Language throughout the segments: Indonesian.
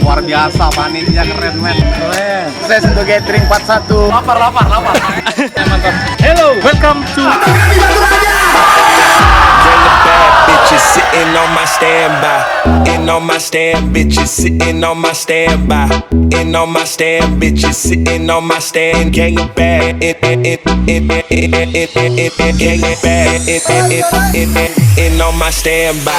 Luar biasa, panitia keren men. Keren. Sukses untuk gathering 41. Lapar. Mantap. Hello, welcome to Bring the bad bitches sitting on my standby. In on my stand, bitches sitting on my standby. In on my stand, bitches sitting on my stand. Gang of bad, gang of bad, in on my standby.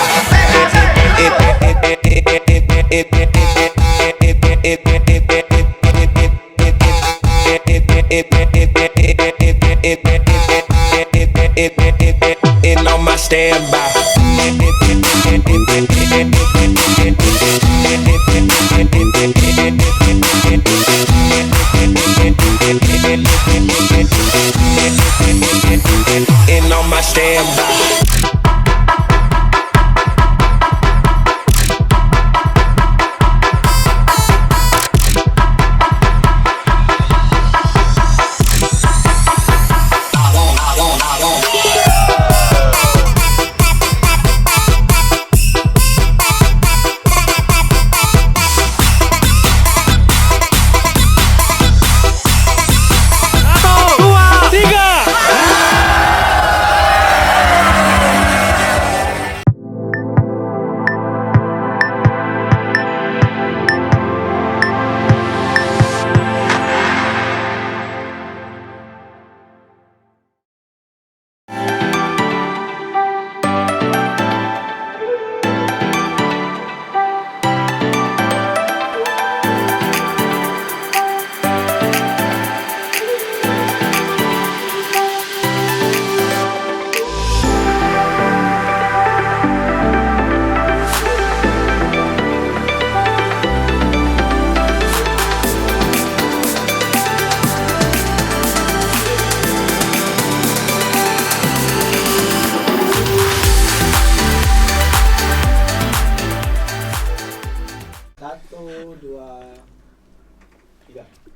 In on my standby. In on my standby.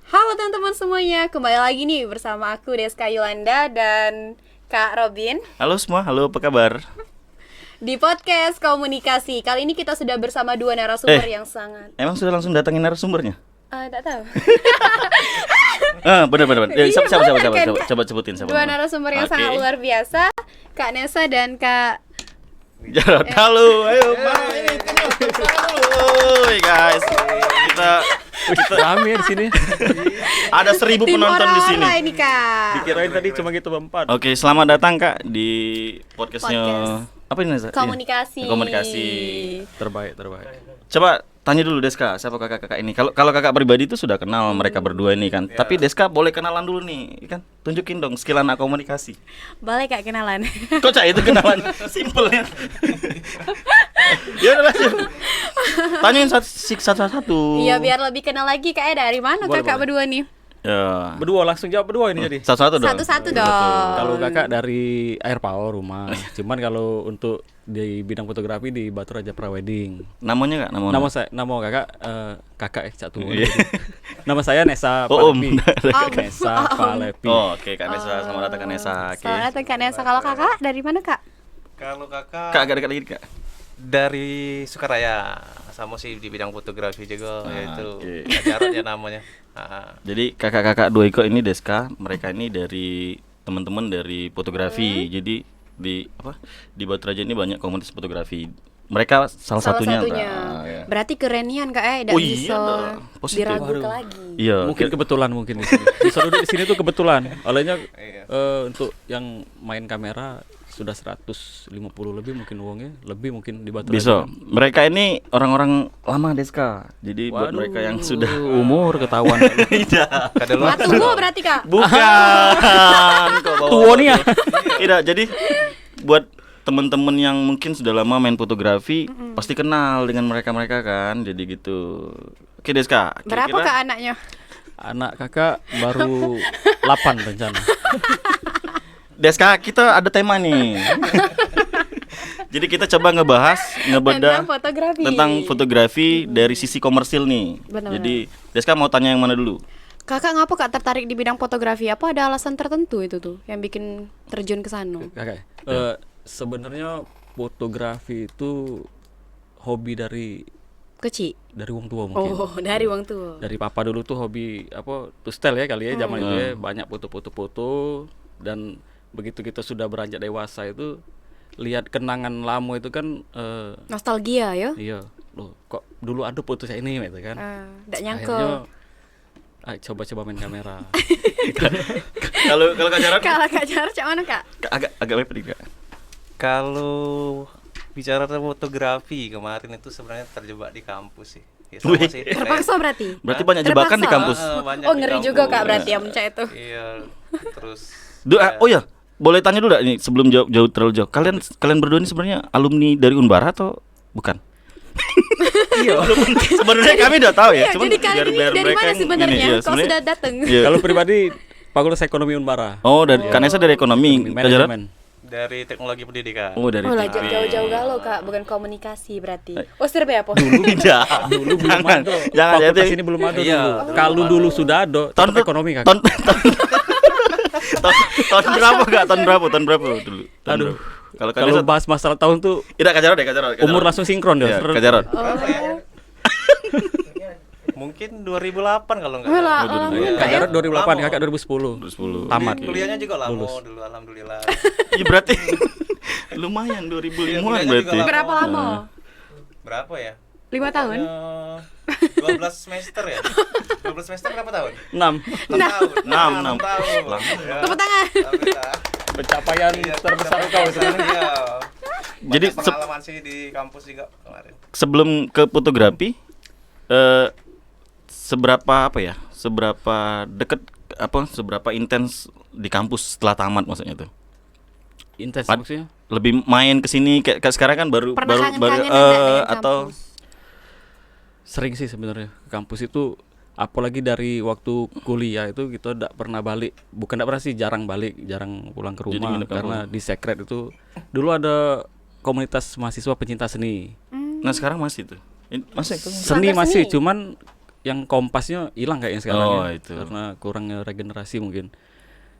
Halo teman-teman semuanya, kembali lagi nih bersama aku Deska Yolanda dan Kak Robin Halo semua, halo apa kabar? di podcast komunikasi. Kali ini kita sudah bersama dua narasumber yang sangat Emang sudah langsung datangin narasumbernya? tak tahu. Benar. Iya, Siapa? benar kan? Coba sebutin siapa. Dua narasumber yang sangat luar biasa, Kak Nesa dan Kak Jarod. Halo, ayo mana ini? Hoi guys. Kita Rame di sini. ada 1.000 tim penonton di sini. orang-orang ini Kak. Dikirain tadi cuma gitu berempat. Oke, selamat datang Kak di podcastnya. Podcast. Apa ini Nesa? Komunikasi. Iya, komunikasi. Terbaik. Coba tanya dulu Deska, siapa kakak-kakak ini? Kalau kakak pribadi itu sudah kenal mereka berdua ini kan. Tapi Deska boleh kenalan dulu nih, kan? Tunjukin dong skill anak komunikasi. Boleh Kak kenalan. Kok Cak itu kenalan simpelnya? Ya udah lanjut. Tanyain satu-satu. Iya, biar lebih kenal lagi Kak. Dari mana Boleh, Kakak boleh. berdua nih? Ya. Berdua langsung jawab berdua ini jadi. Satu-satu dong. Satu-satu dong. Kalau kakak dari Air Power rumah. Cuman kalau untuk di bidang fotografi di Batu Raja Prawedding. Namanya Kak? Nama kakak kakak satu. Iya. Nama saya Nesa Oh, Om. Palepi. Nesa Palepi. Oh, oke Kak Nesa, selamat datang Kak Nesa. Oke. Selamat datang Kak Nesa. Kalau Kakak dari mana Kak? Kalau kakak Kak agak dekat lagi Kak. dari Sukaraya, sama sih di bidang fotografi juga, yaitu oke. Kak Jarod ya namanya. Jadi kakak-kakak dua Iko ini Deska, mereka ini dari teman-teman dari fotografi. Jadi di Batu Raja ini banyak komunitas fotografi. Mereka salah satunya. Nah, ya. Berarti kerenian Kak Oh dan iya bisa dong, positif. diragukan Waduh. lagi. Iya. Mungkin kebetulan di sini. Bisa duduk di sini tuh kebetulan. Olehnya Iya. untuk yang main kamera sudah 150 lebih mungkin uangnya, lebih mungkin di Batu Bisa. Raja. Mereka ini orang-orang lama Deska. Jadi buat Waduh, mereka yang sudah umur ketahuan. tidak. Kadaluarsa. Tunggu berarti Kak. Bukan. Kok bawa- Tua nih ya. Tidak. Jadi buat teman-teman yang mungkin sudah lama main fotografi pasti kenal dengan mereka kan. Jadi gitu. Oke Deska. Berapa kira-kira- Kak anaknya? Anak kakak baru 8 rencana. Deska, kita ada tema nih. Jadi kita coba ngebedah tentang fotografi dari sisi komersil nih. Benar-benar. Jadi Deska mau tanya yang mana dulu? Kakak ngapa Kak tertarik di bidang fotografi? Apa ada alasan tertentu itu tuh yang bikin terjun ke sana? Kakak, sebenarnya fotografi itu hobi dari Kecil. dari wong tua mungkin. Oh, dari uang tuh. Dari papa dulu tuh hobi apa tuh style ya kali ya zaman itu ya, banyak foto-foto dan begitu kita sudah beranjak dewasa itu lihat kenangan lama itu kan Nostalgia ya. iya loh kok dulu ada foto saya ini gitu kan. Nggak nyangka. Akhirnya coba-coba main kamera. Kalau Kak Jarod Kalau Kak Jarod cak mana Kak? agak mepet Kak. Kalau bicara tentang fotografi kemarin itu sebenarnya terjebak di kampus sih. Ya, Wih. sih. Terpaksa berarti. Berarti banyak jebakan di Terpaksa. kampus. Banyak Oh di ngeri kampus. juga Kak berarti ya mencak itu. Iya, terus Oh ya, boleh tanya dulu gak ini sebelum jauh terlalu jauh. Kalian berdua ini sebenarnya alumni dari Unbara atau bukan? Iya. Sebenarnya kami udah tahu ya. Iya, jadi kali ini dari mereka mana yang sebenarnya? ini, iya, Kok sebenarnya- sudah datang? Iya. Kalau pribadi Fakultas Ekonomi Unbara. Oh, dari Kanesa dari ekonomi. Kak Jarod? Manajemen. dari teknologi pendidikan. Oh, dari Oh lah TP. jauh-jauh galau Kak, bukan komunikasi berarti. Oh Surabaya apa? Tidak. Dulu belum Jangan. ada. Jangan Fakultas jadi. ini belum ada Iya. dulu. Kalau dulu sudah ada, Tahun tetap ekonomi Kak. Tahun berapa Kak? Tahun berapa dulu? Tahun Aduh. berapa? Kalau Kalau Kanesa bahas masalah tahun tuh tidak Kak Jarod ya, Kak Jarod. umur langsung sinkron dia. ya, Kak Jarod. Mungkin 2008 kalau nggak Walah, salah. oh, Kak Jarod 2008, Lama. Kakak 2010. 2010. Tamat. Kuliahnya juga lama Lulus. dulu alhamdulillah. Iya berarti lumayan 2005-an kuliahnya juga berarti. lama. Berapa lama? Berapa ya? 5 tahun? 12 semester ya? 12 semester berapa tahun? 6. 6 tahun. 6 tahun. Ya. Tepuk tangan. Alhamdulillah. Pencapaian Iya, terbesar pencapaian kau sekarang. Iya. Jadi Banyak pengalaman sih di kampus juga kemarin. sebelum ke fotografi seberapa apa ya? Seberapa deket seberapa intens di kampus setelah tamat maksudnya tuh? Intens Pad- maksudnya. Lebih main ke sini kayak sekarang kan baru Pernah baru kangen-kangen enggak dengan atau kampus? Sering sih sebenarnya ke kampus itu, apalagi dari waktu kuliah itu kita tidak pernah balik, bukan tidak pernah sih, jarang balik, jarang pulang ke Jadi rumah nginep karena di Sekret itu dulu ada komunitas mahasiswa pencinta seni. nah sekarang masih tuh. Masih itu. Seni Bangga masih, seni. cuman yang kompasnya hilang kayaknya sekarang Oh, ya, itu. karena kurangnya regenerasi mungkin.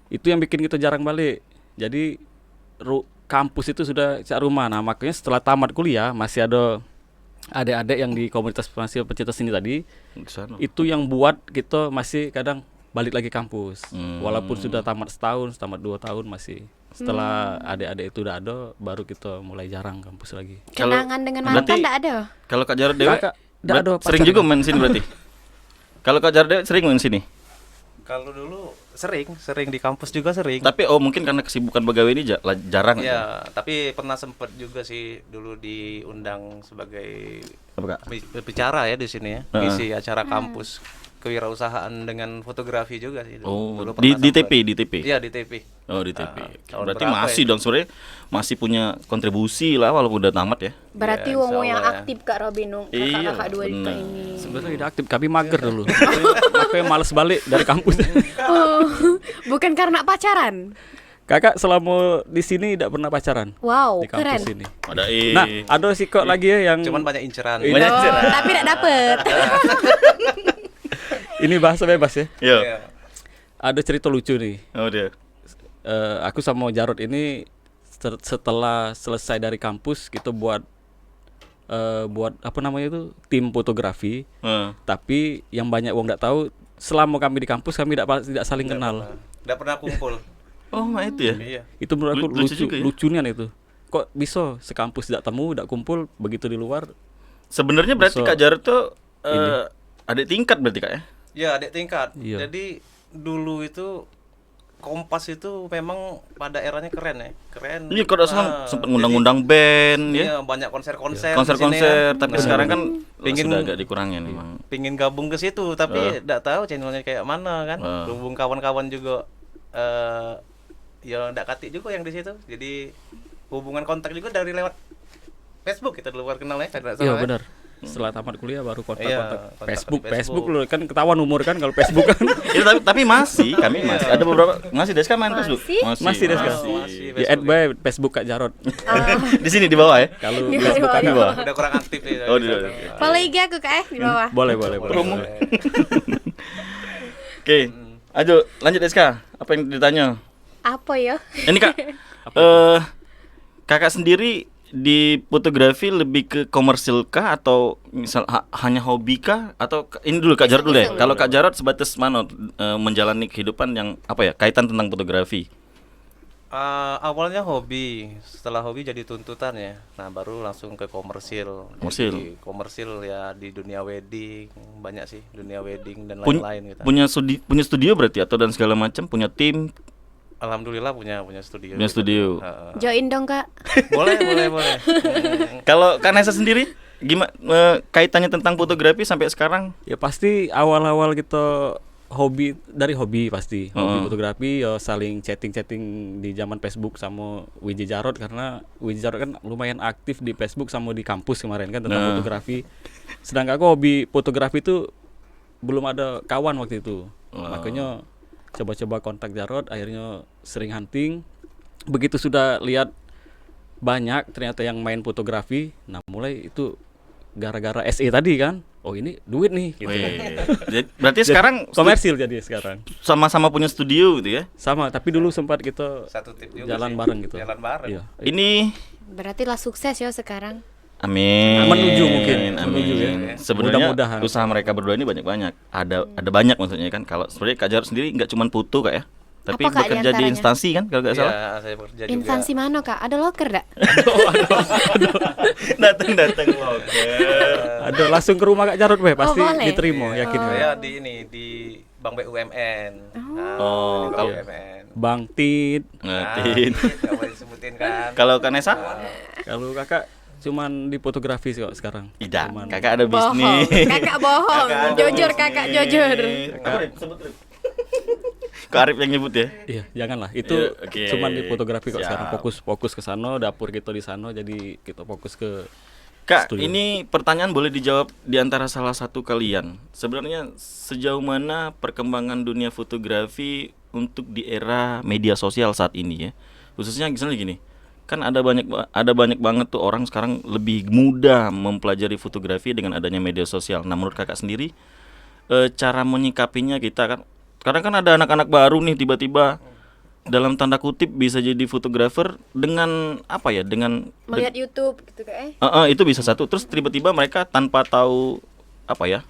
Itu yang bikin kita jarang balik. Jadi kampus itu sudah cak rumah. Nah makanya setelah tamat kuliah masih ada adik-adik yang di komunitas mahasiswa pencinta seni tadi, Kesana. itu yang buat kita masih kadang balik lagi kampus. Hmm. Walaupun sudah tamat setahun, tamat 2 tahun masih. Setelah adik-adik itu udah ada, baru kita mulai jarang kampus lagi. Kalau- Kenangan dengan berarti- mantan enggak ada? Kalau Kak Jarod Dewa Kakak, nggak ada sering pacar, juga Kak? main sini berarti. Kalau Kak Jarod Dewa sering main sini. Kalau dulu sering di kampus juga sering. Tapi mungkin karena kesibukan pegawai ini jarang ya. Ya, tapi pernah sempet juga sih dulu diundang sebagai Apa Kak? bicara ya di sini ya, Heeh. ngisi acara kampus kewirausahaan dengan fotografi juga sih. Oh, Dulu di pernah TP, sempet. di TP. Iya di TP. Oh, di TP. tahun Berarti berapa masih ya? dong sebenarnya masih punya kontribusi lah walaupun udah tamat ya. Berarti Ya, wong yang insya Allah ya. aktif Kak Robinung, Iya, kakak-kakak dua benar. ini. Sebenarnya tidak aktif, kami mager dulu. Makanya males balik dari kampus. Oh, bukan karena pacaran. Kakak selama di sini tidak pernah pacaran Wow, di kampus keren. ini. Pada Nah, ada sih kok lagi ya yang Cuman banyak inceran. Ini- banyak Oh, cerah. tapi tidak dapet. ini bahasa bebas ya. Iya. Iya. Ada cerita lucu nih. Oh dia. Aku sama Jarod ini setelah selesai dari kampus kita buat apa namanya itu, tim fotografi. Heeh. Tapi yang banyak wong nggak tahu, selama kami di kampus kami tidak saling kenal. Nggak pernah kumpul. Oh, itu ya. Iya. Itu menurut aku Lucu lucu, juga ya. lucunya itu. Kok bisa sekampus tidak temu, tidak kumpul, begitu di luar. Sebenarnya berarti Bisa. Kak Jarod tuh Ini. adik tingkat berarti Kak ya? Ya, adik tingkat. Iya. Jadi dulu itu Kompas itu memang pada eranya keren ya. Keren. Iya, kalau Ah, salah sempat ngundang-ngundang band jadi, ya. Iya, banyak konser-konser di Konser-konser, sini kan. tapi Nah, sekarang kan pingin- sudah agak dikurangin memang. pingin gabung ke situ tapi enggak tahu channelnya kayak mana kan. Hubung kawan-kawan juga ya enggak katik juga yang di situ. Jadi hubungan kontak juga dari lewat Facebook kita dulu baru kenal ya. Tidak Iya salah ya. benar. Setelah tamat kuliah baru Iya, kontak-kontak. kontak Facebook, di Facebook Facebook. loh kan ketahuan umur kan kalau Facebook kan. Ya, tapi masih kami masih ada beberapa masih Deska main Masih? Facebook. Masih Deska. Masih Di add by Facebook Kak Jarod. Di sini di bawah ya. Kalau Di Facebook bawah. Kakak Di bawah. Udah kurang aktif ya. Oh, di- Follow IG aku Kak di bawah. boleh boleh. Oke. Ayo lanjut Deska. Apa yang ditanya? Apa ya? Ini Kak. Kakak sendiri di fotografi lebih ke komersil kah atau misal hanya hobi kah atau ini dulu Kak Jarod dulu ya. Kalau Kak Jarod sebatas mana menjalani kehidupan yang apa ya kaitan tentang fotografi? Awalnya hobi, setelah hobi jadi tuntutan ya. Nah, baru langsung ke komersil. Komersil. Jadi, komersil ya di dunia wedding, banyak sih dunia wedding dan Pun- lain-lain gitu. punya studio berarti atau dan segala macam, punya tim, Alhamdulillah punya studio. punya studio. Join dong Kak. Boleh. Kalau Kak Nesa sendiri gimana kaitannya tentang fotografi sampai sekarang? Ya pasti awal-awal kita dari hobi pasti hobi Heeh. fotografi ya saling chatting di zaman Facebook sama Wiji Jarod karena Wiji Jarod kan lumayan aktif di Facebook sama di kampus kemarin kan tentang Nah. fotografi. Sedangkan aku hobi fotografi itu belum ada kawan waktu itu. Makanya coba-coba kontak Jarod, akhirnya sering hunting. Begitu sudah lihat banyak ternyata yang main fotografi, nah mulai itu gara-gara SE tadi kan. Oh ini duit nih gitu kan. Berarti sekarang Komersil jadi sekarang. sama-sama punya studio gitu ya. Sama, tapi dulu sempat kita Satu tip juga jalan sih. bareng gitu. Jalan bareng. Iya. Ini Berarti lah sukses ya sekarang. amin. Menuju mungkin, Amin. menuju ya. Sebenarnya Mudah-mudahan. usaha mereka berdua ini banyak-banyak. Ada banyak maksudnya kan. Kalau sebenarnya Kak Jarod sendiri nggak cuma foto Kak ya. Tapi Apa, Kak, bekerja di diantaranya? instansi kan kalau nggak salah. Iya, saya bekerja juga. Instansi mana Kak? Ada loker dak? Datang oke. Aduh, langsung ke rumah Kak Jarod weh, pasti boleh. diterima, yakin Kak? Saya di Bank BUMN. Oh, di kalau- Bank BUMN. Bang Tit. Ngertiin. Nggak boleh disebutin kan. Kalau Kak Nesa? Kalau Kakak cuman di fotografi sih kok sekarang. Tidak. Cuman- Kakak ada Bohong. bisnis. Kakak bohong. Kakak ada Jujur bisnis. Kakak jujur. Kak Arif yang nyebut ya. Iya, janganlah. Itu Iya, oke. cuman di fotografi kok Siap. sekarang. Fokus ke sana, dapur kita di sana, jadi kita fokus ke Kak, studio. ini pertanyaan boleh dijawab di antara salah satu kalian. Sebenarnya sejauh mana perkembangan dunia fotografi untuk di era media sosial saat ini ya? Khususnya misalnya gini, kan ada banyak banget tuh orang sekarang lebih mudah mempelajari fotografi dengan adanya media sosial. Nah, menurut Kakak sendiri cara menyikapinya kita kan kadang kan ada anak-anak baru nih tiba-tiba dalam tanda kutip bisa jadi fotografer dengan apa ya? Dengan Melihat YouTube gitu Kak. itu bisa satu. Terus tiba-tiba mereka tanpa tahu apa ya,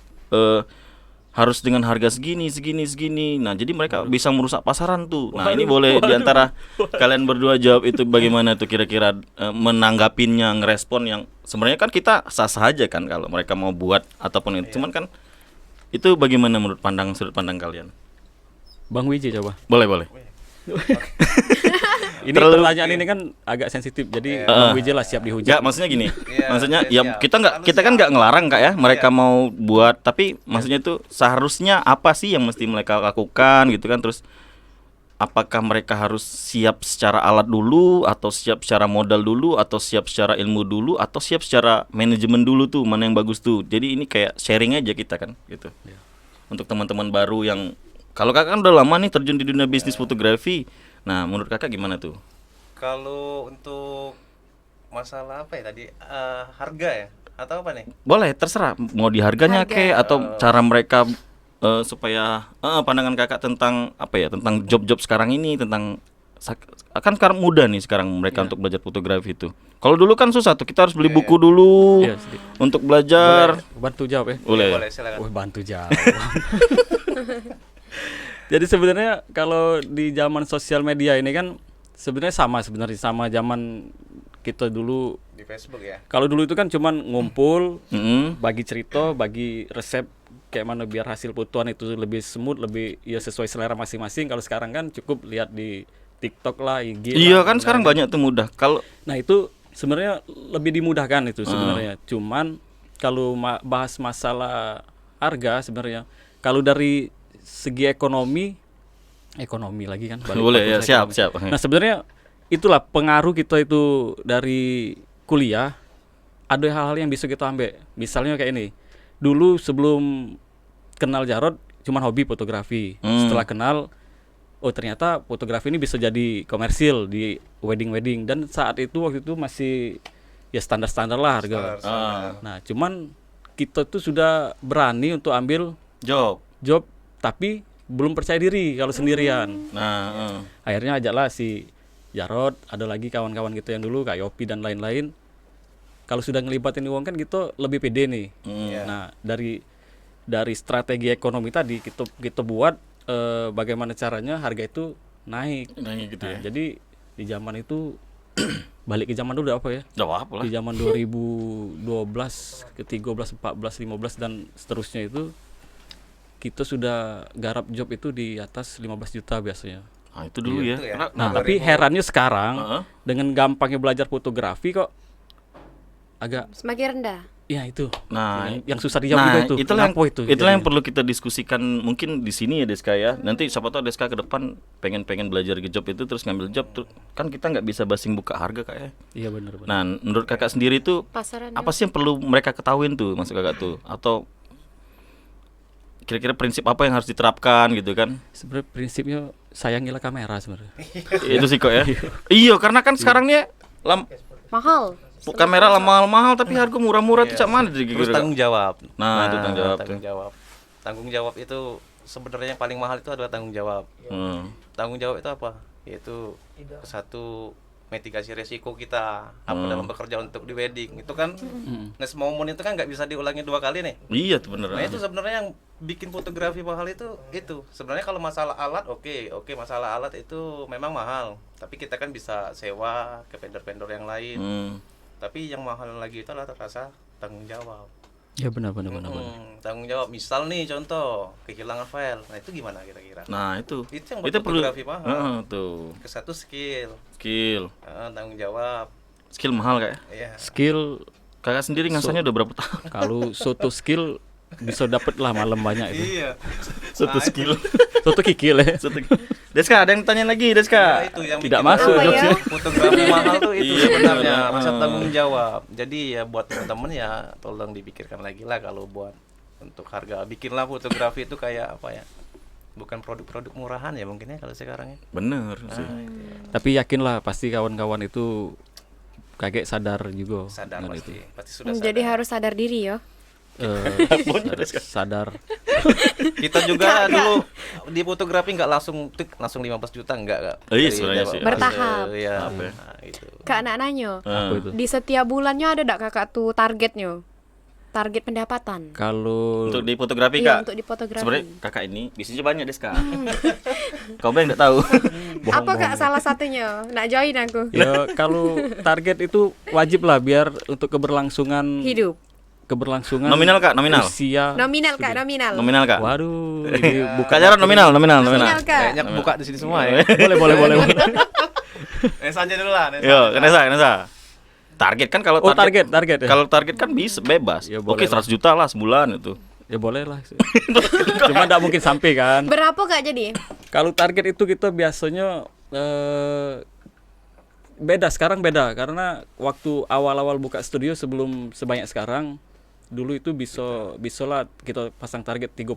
harus dengan harga segini. Nah, jadi mereka bisa merusak pasaran tuh. Nah, ini boleh diantara kalian berdua jawab itu bagaimana tuh kira-kira menanggapinya, ngerespon yang sebenarnya kan kita sah-sah aja kan kalau mereka mau buat ataupun itu. Cuman kan itu bagaimana menurut sudut pandang kalian? Bang Wiji coba. Boleh. Ini Terlalu- pertanyaan ini kan agak sensitif, jadi Bang Wiji lah siap dihujat. Ya, maksudnya gini. Iya, Maksudnya iya, ya siap. kita kan nggak ngelarang Kak ya, mereka mau buat, tapi maksudnya itu seharusnya apa sih yang mesti mereka lakukan gitu kan. Terus apakah mereka harus siap secara alat dulu atau siap secara modal dulu atau siap secara ilmu dulu atau siap secara manajemen dulu tuh, mana yang bagus tuh. Jadi ini kayak sharing aja kita kan gitu. Untuk teman-teman baru yang kalau Kakak kan udah lama nih terjun di dunia bisnis fotografi. Nah, menurut Kakak gimana tuh? Kalau untuk masalah apa ya tadi, harga ya atau apa nih? Boleh, terserah mau di harganya Harga. kek atau cara mereka supaya pandangan Kakak tentang apa ya, tentang job-job sekarang ini, tentang kan sekarang mudah nih sekarang mereka untuk belajar fotografi itu. Kalau dulu kan susah tuh, kita harus beli buku dulu Iya, sedikit. untuk belajar. Bantu jawab ya. Boleh. Boleh silakan. Wah, bantu jawab. Jadi sebenarnya kalau di zaman sosial media ini kan sebenarnya sama zaman kita dulu. Di Facebook ya. Kalau dulu itu kan cuman ngumpul, Mm-mm. bagi cerita, bagi resep kayak mana biar hasil fotoan itu lebih smooth, lebih ya sesuai selera masing-masing. Kalau sekarang kan cukup lihat di TikTok lah, IG. Iya lah, kan sekarang banyak tuh mudah. Kalau Nah itu sebenarnya lebih dimudahkan itu sebenarnya. Cuman kalau bahas masalah harga sebenarnya, kalau dari segi ekonomi lagi kan. balik boleh ya, fokus siap. ekonomi. Nah sebenarnya itulah pengaruh kita itu dari kuliah. Ada hal-hal yang bisa kita ambil. Misalnya kayak ini. Dulu sebelum kenal Jarod cuman hobi fotografi. Setelah kenal, oh ternyata fotografi ini bisa jadi komersil di wedding. Dan saat itu waktu itu masih ya standar-standar lah harga. Nah cuman kita tuh sudah berani untuk ambil job tapi belum percaya diri kalau sendirian. Nah, Akhirnya ajaklah si Jarod, ada lagi kawan-kawan kita yang dulu Kak Yopi dan lain-lain. kalau sudah ngelibatin uang kan gitu lebih pede nih. Nah, dari strategi ekonomi tadi kita buat bagaimana caranya harga itu naik. Gitu Nah, ya. jadi di zaman itu balik ke zaman dulu apa ya? Enggak apa-apa lah. Di zaman 2012 ke 13, 14, 15 dan seterusnya itu kita sudah garap job itu di atas 15 juta biasanya. Nah, itu dulu ya. Itu ya. Karena- Nah, tapi herannya sekarang Heeh. dengan gampangnya belajar fotografi kok agak Semakin rendah. ya itu. Nah, yang susah dijawab juga itu. itulah yang Kenapa itulah yang jadinya? perlu kita diskusikan mungkin di sini ya Deska ya. Nanti siapa tahu Deska ke depan pengen belajar ke job itu terus ngambil job kan kita nggak bisa basing buka harga Kak ya. Iya benar. Nah, menurut Kakak sendiri itu Pasaran. apa sih yang perlu mereka ketahuin tuh maksud Kakak tuh atau kira-kira prinsip apa yang harus diterapkan gitu kan? Sebenarnya prinsipnya sayangilah kamera sebenarnya. Itu sih kok ya. Iya, karena kan sekarang nih Mahal. kamera mahal-mahal tapi harga murah-murah tuh cak mana tuh Terus kira-kira? tanggung jawab. Nah, itu tanggung jawab tanggung jawab. Tanggung jawab itu sebenarnya yang paling mahal itu adalah tanggung jawab. Tanggung jawab itu apa? Yaitu satu mitigasi resiko kita apa dalam bekerja untuk di wedding. Itu kan nggak semua momen itu kan nggak bisa diulangi 2 kali nih. Iya tuh bener. Nah, itu sebenarnya yang bikin fotografi mahal itu. Sebenarnya kalau masalah alat oke, masalah alat itu memang mahal. Tapi kita kan bisa sewa ke vendor-vendor yang lain. Tapi yang mahal lagi itu adalah rasa tanggung jawab. Ya benar. Tanggung jawab. Misal nih contoh kehilangan file. Nah, itu gimana kira-kira? Nah, itu. Itu yang Itu perlu fotografi mahal. tuh. Ke satu skill, Skill. tanggung jawab. Skill mahal kayak. Iya. Skill Kakak sendiri ngasahnya udah berapa tahun? kalau soto skill bisa dapat lah malam banyak itu. Iya. Satu skill. Soto kikil ya. Deska, ada yang tanya lagi, Deska. Nah, itu yang Tidak bikin masuk Apa ya? jokesnya. fotografi mahal tuh itu Iya, sebenarnya benar. rasa tanggung jawab. Jadi ya buat teman-teman ya tolong dipikirkan lagi lah kalau buat untuk harga. Bikinlah fotografi itu kayak apa ya? Bukan produk-produk murahan ya mungkin ya kalau sekarang ya. Bener sih. Tapi yakinlah pasti kawan-kawan itu kaget sadar juga. Sadar dengan pasti. itu. Pasti sudah sadar. Jadi harus sadar diri ya. Sadar. Kita juga dulu di fotografi nggak langsung 15 juta enggak. Iya, sebenarnya sih. Bertahap. Iya. Apa ya? Nah, itu. Kak nak nanyo. Apa itu? Di setiap bulannya ada enggak kakak tuh targetnya? Target pendapatan. Kalau Untuk di fotografi Iya, Kak. untuk di fotografi. Sebenarnya Kakak ini bisnisnya banyak, Deska. Kau yang enggak tahu. Apa kak salah satunya? Nak join aku. ya kalau target itu wajib lah biar untuk keberlangsungan Hidup. keberlangsungan Nominal, Kak, nominal. usia. Nominal kak, nominal. Nominal, Kak. Waduh, ini Kak Jarod nominal. Nominal kak. Kayaknya buka di sini semua ya. boleh. Nesa aja dulu lah. Yo, Nesa. Target kan kalau Oh, target ya. Kalau target kan bisa bebas. Ya, boleh Oke, 100 juta lah sebulan itu. Ya boleh lah. Cuma enggak mungkin sampai kan. Berapa kak jadi? Kalau target itu kita biasanya beda sekarang karena waktu awal-awal buka studio sebelum sebanyak sekarang dulu itu bisa lah kita pasang target 30-40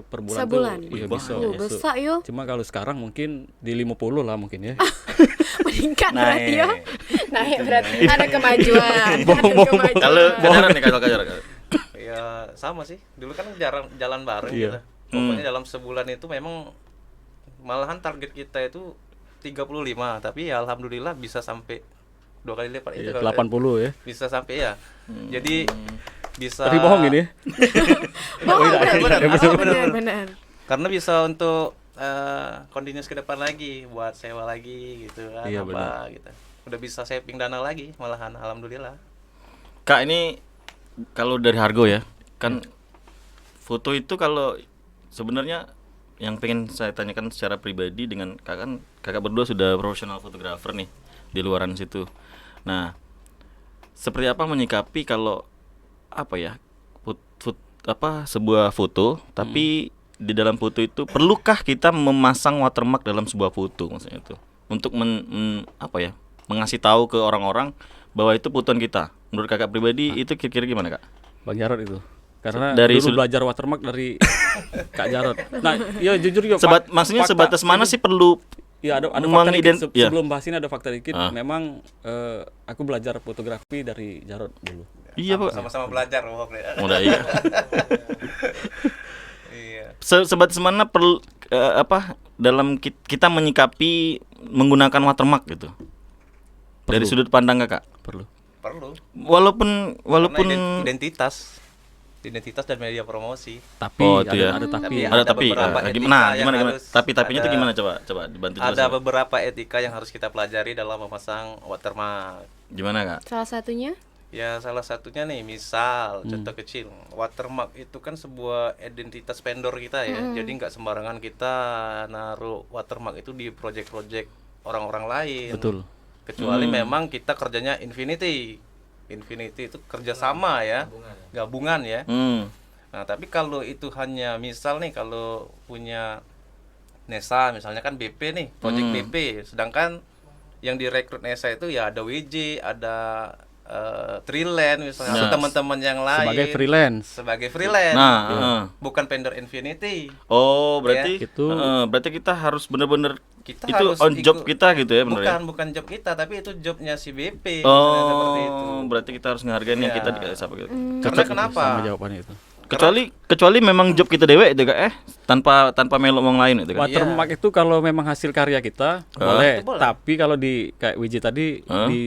per bulan Sebulan? tuh. Iya bisa. Besar yo. Cuma kalau sekarang mungkin di 50 lah mungkin ya. Meningkat Naik. berarti ya. Naik berarti. Ada kemajuan. Kalau Kajaran nih kalau Kajaran. Ya sama sih. Dulu kan jalan bareng Iya. gitu. Pokoknya dalam sebulan itu memang malahan target kita itu 35, tapi ya alhamdulillah bisa sampai 2 kali lipat itu. Iya, kalau 80 ya. bisa sampai ya. Jadi bisa Tapi bohong ini. Bohong, benar, benar. karena bisa untuk continuous ke depan lagi buat sewa lagi gitu kan Iya, apa gitu. Udah bisa saving dana lagi malahan alhamdulillah. Kak ini kalau dari Hargo ya, kan foto itu kalau sebenarnya yang pengen saya tanyakan secara pribadi dengan kakak berdua sudah profesional fotografer nih di luaran situ. Nah, seperti apa menyikapi kalau apa ya sebuah foto tapi di dalam foto itu perlukah kita memasang watermark dalam sebuah foto maksudnya itu untuk mengasih tahu ke orang-orang bahwa itu fotoan kita. Menurut kakak pribadi itu kira-kira gimana kak? Bang Jarod itu. Karena Dari dulu belajar watermark dari Kak Jarod. Nah, ya jujur ya. Maksudnya sebatas mana sih perlu? Ya ada fakta dikit. ya. Sebelum bahas ini ada fakta dikit. Ah. Memang aku belajar fotografi dari Jarod dulu. Iya pak. Sama-sama belajar pokoknya. Udah iya. Iya. Sebatas mana perlu dalam kita menyikapi menggunakan watermark gitu. Dari sudut pandang kakak. Perlu. Perlu. Walaupun Karena identitas dan media promosi. Tapi Oh, itu ya. ada tapi ya. ada tapi beberapa gimana etika yang gimana harus tapi-tapinya itu ada- gimana, coba dibantu Ada jelaskan. beberapa etika yang harus kita pelajari dalam memasang watermark. Gimana Kak? Salah satunya? Ya salah satunya nih, misal contoh kecil, watermark itu kan sebuah identitas vendor kita ya. Jadi nggak sembarangan kita naruh watermark itu di project-project orang-orang lain. Betul. Kecuali memang kita kerjanya Infinity itu kerjasama ya, gabungan ya. Nah tapi kalau itu hanya misal nih, kalau punya Nesa misalnya kan BP nih, project BP, sedangkan yang direkrut Nesa itu ya ada WJ, ada Triland misalnya, atau teman-teman yang lain Sebagai freelance. Nah, bukan vendor Infinity. Oh, berarti Ya. Itu- berarti kita harus bener-bener Kita itu harus on job ikut- kita gitu ya, bener ya? Bukan job kita, tapi itu jobnya si BP misalnya, seperti itu. Oh, berarti kita harus ngehargain yang Iya. kita dikasih apa gitu. Karena kenapa? Sama jawabannya itu. Kecuali memang job kita dewe itu Kak, tanpa melok wong lain itu kan. Watermark itu kalau memang hasil karya kita boleh. Itu boleh. Tapi kalau di kayak Wiji tadi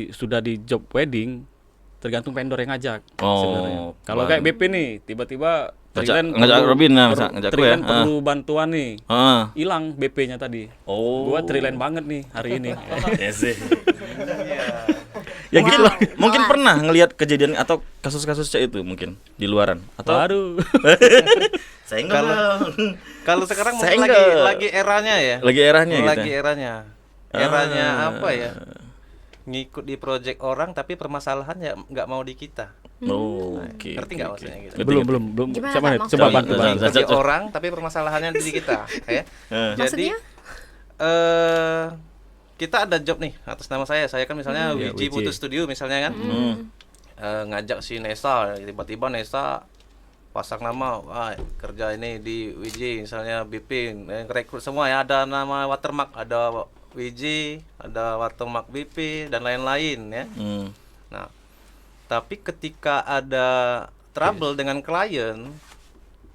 sudah di job wedding, tergantung vendor yang ngajak Oh, sebenarnya. Kalau kayak BP nih, tiba-tiba ngajak Robin lah, masa ngajak aku ya. Triland perlu bantuan nih. Ah. Hilang BP-nya tadi. Oh. Gua Triland banget nih hari ini. Ya gitu lah. Mungkin pernah ngelihat kejadian atau kasus-kasus kayak itu mungkin di luaran atau Baru. saya Kalau sekarang Saya mungkin enggak. lagi eranya ya. lagi eranya gitu. Lagi eranya. Eranya apa ya? Ngikut di project orang tapi permasalahan ya nggak mau di kita. Oh, oke. Ngerti nggak maksudnya gitu? belum. Gimana, Siapa Kak, nih? maksudnya? Coba Coba, bantu. coba. Ngikut di orang tapi permasalahannya di kita, ya. Jadi Maksudnya? kita ada job nih atas nama saya. Saya kan misalnya Ya, Wiji Wiji. Putu Studio misalnya kan. Ngajak si Nesa, tiba-tiba Nesa pasang nama, wah kerja ini di Wiji misalnya BP, rekrut semua ya, ada nama watermark, ada Wiji, ada watermark BP dan lain-lain ya. Nah, tapi ketika ada trouble dengan klien,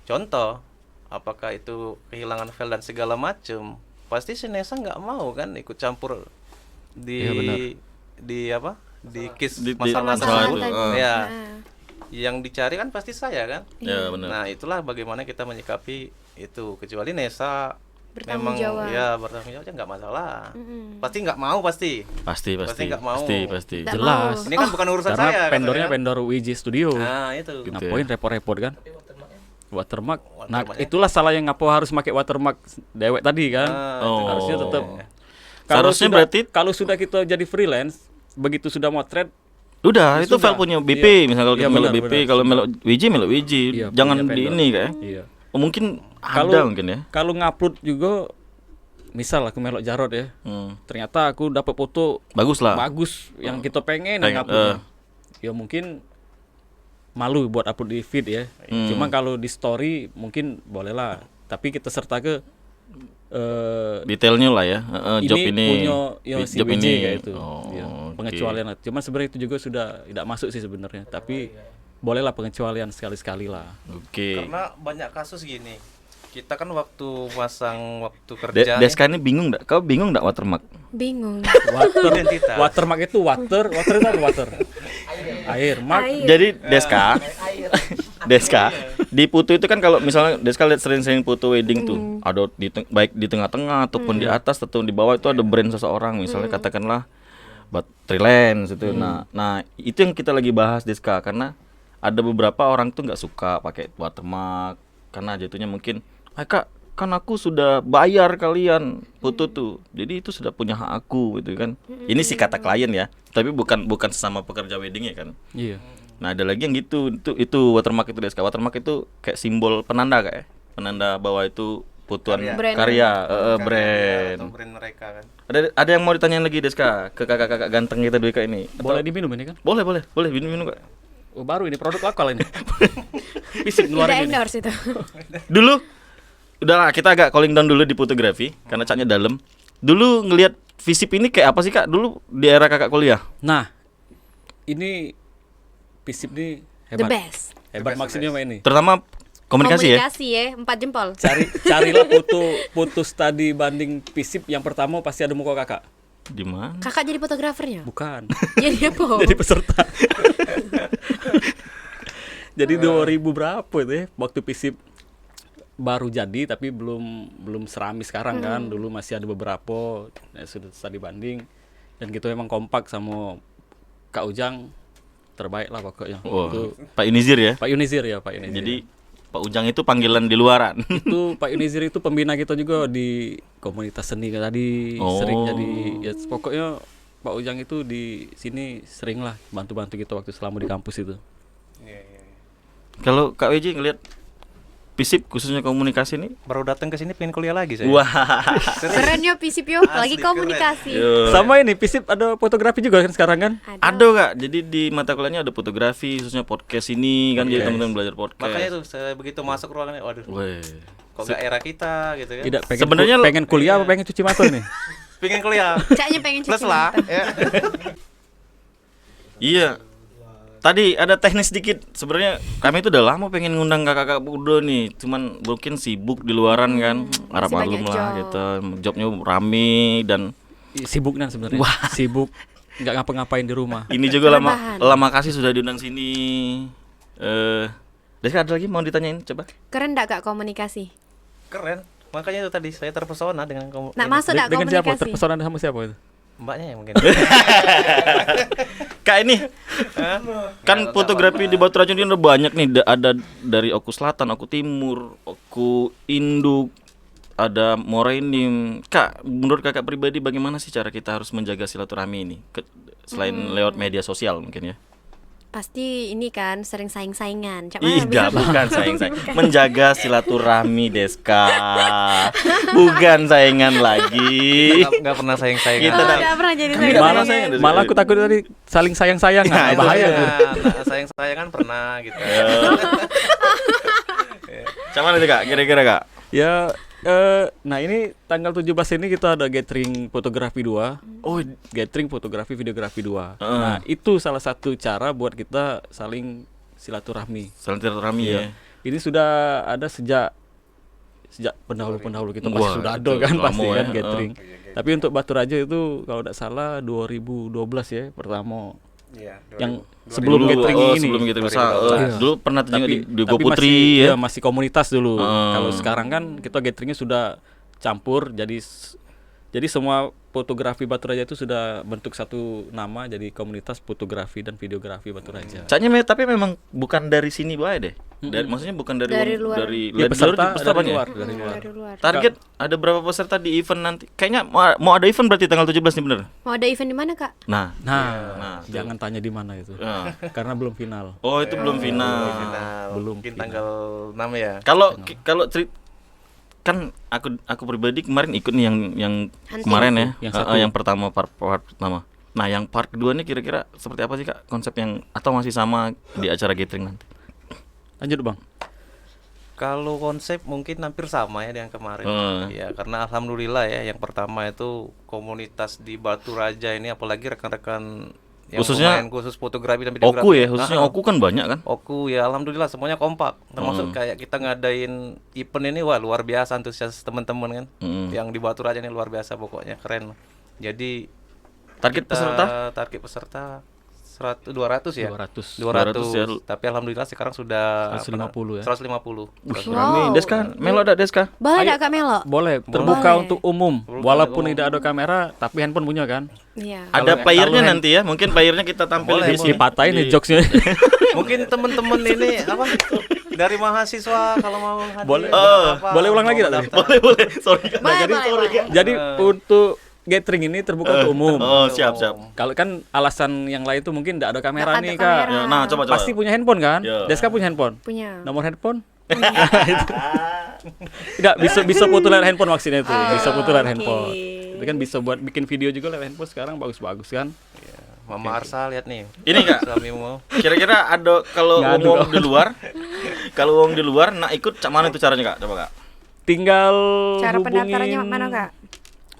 contoh, apakah itu kehilangan file dan segala macam, pasti si Nesa nggak mau kan ikut campur di Iya, benar. di apa? Di case Di- masalah masalah tersebut. itu, Ya. Yang dicari kan pasti saya kan. Ya, benar. Nah, itulah bagaimana kita menyikapi itu. Kecuali Nesa Bertanggung memang jawab. ya bertanggung jawab, nggak masalah. Pasti nggak mau pasti. Pasti. nggak mau. Pasti. Nggak Jelas. mau. Ini kan bukan urusan Karena saya. vendornya katanya. vendor Wiji Studio. Nah, itu. Ngapain repot-repot kan? Watermark. Nah, Watermark ya. itulah salah yang ngapo harus pakai watermark dewek tadi kan. Oh. Harusnya tetap. Seharusnya berarti- kalau sudah kita jadi freelance, begitu sudah motret, Udah, Ya itu sudah. file punya BP, Iya. misalnya kalau Iya, kita melok benar, BP, benar. kalau melok WJ. Iya, Jangan punya di vendor. ini kayak. iya. Oh, mungkin Kalau ada mungkin ya. Kalau ngupload juga, misal aku melok Jarod ya, ternyata aku dapat foto Bagus lah. bagus yang kita pengen Pengen, uploadnya. Ya mungkin malu buat upload di feed ya. Cuma kalau di story mungkin boleh lah. Tapi kita serta ke Detailnya lah ya. Job ini. punya ya, si job WJ ini. kayak itu. Oh, Ya, oke. pengecualian lah. Cuman sebenarnya itu juga sudah tidak masuk sih sebenarnya. Tapi bolehlah pengecualian sekali-sekali lah. Oke. Karena banyak kasus gini. Kita kan waktu kerja nih, Deska ini bingung enggak? Kau bingung enggak watermark? Bingung. Identitas. Watermark itu water itu apa water? Air, mark. Jadi Deska di foto itu kan kalau misalnya Deska lihat sering-sering foto wedding tuh, ada baik di tengah-tengah ataupun di atas atau di bawah itu ada brand seseorang, misalnya katakanlah Triland itu. Nah, itu yang kita lagi bahas Deska, karena ada beberapa orang tuh nggak suka pakai watermark karena jatuhnya mungkin, Kak, kan aku sudah bayar kalian foto tuh, jadi itu sudah punya hak aku gitu kan. Ini sih kata klien ya, tapi bukan sesama pekerja wedding ya kan. Iya. Nah, ada lagi yang gitu, itu watermark itu Deska. Watermark itu kayak simbol penanda kayak, penanda bahwa itu fotoan Brand. karya, atau brand. brand mereka kan. Ada yang mau ditanyain lagi Deska ke kakak-kakak ganteng kita dua Kak ini? Boleh diminum ini kan? Boleh minum Kak. Oh, baru ini produk lokal ini. Fisik Tidak ngeluarin ini. endorse itu. Dulu udahlah, kita agak calling down dulu di fotografi karena catnya dalam. Dulu ngelihat visip ini kayak apa sih Kak? Dulu di era kakak kuliah. Nah, ini Pisip nih The hebat. best. Hebat maksudnya apa ini? Terutama komunikasi ya. Komunikasi ya, 4 jempol. Carilah foto studi banding Pisip yang pertama pasti ada muka kakak. Di mana? Kakak jadi fotografernya? Bukan. Jadi apa? Jadi peserta. Jadi 2000 berapa itu ya? Waktu Pisip baru jadi tapi belum serami sekarang kan. Dulu masih ada beberapa sudah studi banding dan gitu emang kompak sama Kak Ujang terbaik lah pokoknya. Wah, Itu Pak Yunizir ya. Pak Yunizir ya, Pak Yunizir. Jadi Pak Ujang itu panggilan di luaran. Itu Pak Yunizir itu pembina kita juga di komunitas seni tadi, Oh. sering jadi ya pokoknya Pak Ujang itu di sini sering lah bantu-bantu kita waktu selama di kampus itu. Kalau Kak WJ ngelihat Pisip khususnya komunikasi nih, Baru datang ke sini pengen kuliah lagi saya. wah. Keren yo Pisip yo, lagi Asli komunikasi. Yo. Sama ini Pisip ada fotografi juga kan sekarang kan? Ada Kak, jadi di mata kuliahnya ada fotografi, khususnya podcast ini kan, jadi teman-teman belajar podcast. Makanya tuh saya begitu masuk ruangannya, waduh, Weh. kok gak era kita gitu kan. Tidak pengen Sebenarnya pengen kuliah apa pengen cuci mata nih? Pengen kuliah. Caknya pengen cuci Plus lah. mata. Ya. Iya. Tadi ada teknis sedikit. Sebenarnya kami itu udah lama pengen ngundang kakak-kakak Budo nih, cuman mungkin sibuk di luaran kan. Harap masih maklum banyak lah job. gitu. Jobnya rame dan Sibuk kan sebenarnya. Sibuk nggak ngapa-ngapain di rumah. ini juga Rebahan. lama kasih sudah diundang sini. Deska ada lagi mau ditanyain coba? Keren enggak Kak komunikasi? Keren. Makanya itu tadi saya terpesona dengan Nak masuk enggak Dengan siapa? komunikasi? Terpesona sama siapa itu? mbaknya ya mungkin. Kak ini kan fotografi di Batu Raja ini udah banyak nih, ada dari Oku Selatan, Oku Timur, Oku Induk, ada Morainim. Kak, menurut kakak pribadi bagaimana sih cara kita harus menjaga silaturahmi ini? Selain lewat media sosial mungkin ya? Pasti ini kan sering saing-saingan. Cak Ih, mana enggak, bisa- bukan saing-saing. Menjaga silaturahmi, Deska. Bukan saingan lagi. Nggak pernah sayang-sayang. Kita Oh, dah- enggak pernah jadi Kami saingan. malah sayang. Malah aku takut tadi saling sayang-sayangan. Nah, itu bahaya dia. tuh. Sayang-sayangan pernah gitu. Cuman itu Kak, kira-kira Kak. Ya, nah ini tanggal 17 ini kita ada gathering fotografi 2. Oh, Gathering fotografi videografi 2. Nah, itu salah satu cara buat kita saling silaturahmi. silaturahmi ya. Ini sudah ada sejak pendahulu-pendahulu kita pasti Wah, sudah ada itu kan lama pasti ya. kan gathering. Tapi untuk Batu Raja itu kalau tidak salah 2012 ya pertama. Iya. Yang sebelum gathering ini. Sebelum gathering besar. Iya. Dulu pernah juga di Go tapi Putri masih, ya. masih komunitas dulu. Kalau sekarang kan kita gatheringnya sudah campur jadi semua fotografi Batu Raja itu sudah bentuk satu nama jadi komunitas fotografi dan videografi Batu Raja. Caknya tapi memang bukan dari sini bae deh. Maksudnya bukan dari Dari luar. Ya, peserta dari banyak. luar, dari luar. Dari luar. Target ada berapa peserta di event nanti? Kayaknya mau ada event berarti tanggal 17 nih bener. Mau ada event di mana Kak? Nah, Nah, jangan tanya di mana itu. nah. Karena belum final. Oh, itu belum final. Belum Mungkin final. tanggal 6 ya. Kalau kan aku pribadi kemarin ikut nih yang Hunting. kemarin ya, Yang satu. yang pertama part pertama. Nah, yang part kedua nih kira-kira seperti apa sih Kak konsep yang atau masih sama di acara gathering nanti? Lanjut Bang. Kalau konsep mungkin hampir sama ya dengan kemarin. Ya, karena alhamdulillah ya yang pertama itu komunitas di Batu Raja ini apalagi rekan-rekan yang Khususnya lumayan khusus fotografi dan videografi. Oku ya, khususnya Nah, Oku kan banyak kan? Oku ya alhamdulillah semuanya kompak. Termasuk kayak kita ngadain event ini wah luar biasa antusias teman-teman kan. Yang di Batu Raja ini luar biasa pokoknya keren. Jadi Target peserta? target peserta 200 ya. 200. 200 ya. Tapi alhamdulillah sekarang sudah 150 ya. 150. Rame, Deska, Melo ada Deska. Boleh enggak Kak Melo? Boleh, terbuka untuk umum. Walaupun tidak ada kamera, tapi handphone punya kan. Iya. Ada playernya nanti ya, mungkin playernya kita tampil Boleh, di sini. Dipatahin nih jokesnya. Mungkin temen-temen ini apa dari mahasiswa kalau mau hadir Boleh. apa, Boleh ulang mau lagi tak tadi? daftar. Boleh, sorry. Boleh. Jadi untuk gathering ini terbuka untuk umum. Oh, siap. Kalau kan alasan yang lain tuh mungkin tidak ada kamera Nggak ada nih Kak. kamera. Ya, nah, coba. Pasti punya handphone kan? Ya. Deska punya handphone. Punya. Nomor handphone? Enggak bisa foto lewat handphone maksudnya itu. Bisa foto lewat oke. handphone. Itu kan bisa buat bikin video juga lewat handphone sekarang bagus-bagus kan? Mama Arsa lihat nih. Ini Kak, Suamimu. kira-kira ada kalau Nggak ada wong dong. di luar, kalau wong di luar nak ikut cak mana itu caranya Kak? Coba Kak. Tinggal Cara hubungin pendaftarannya mana Kak?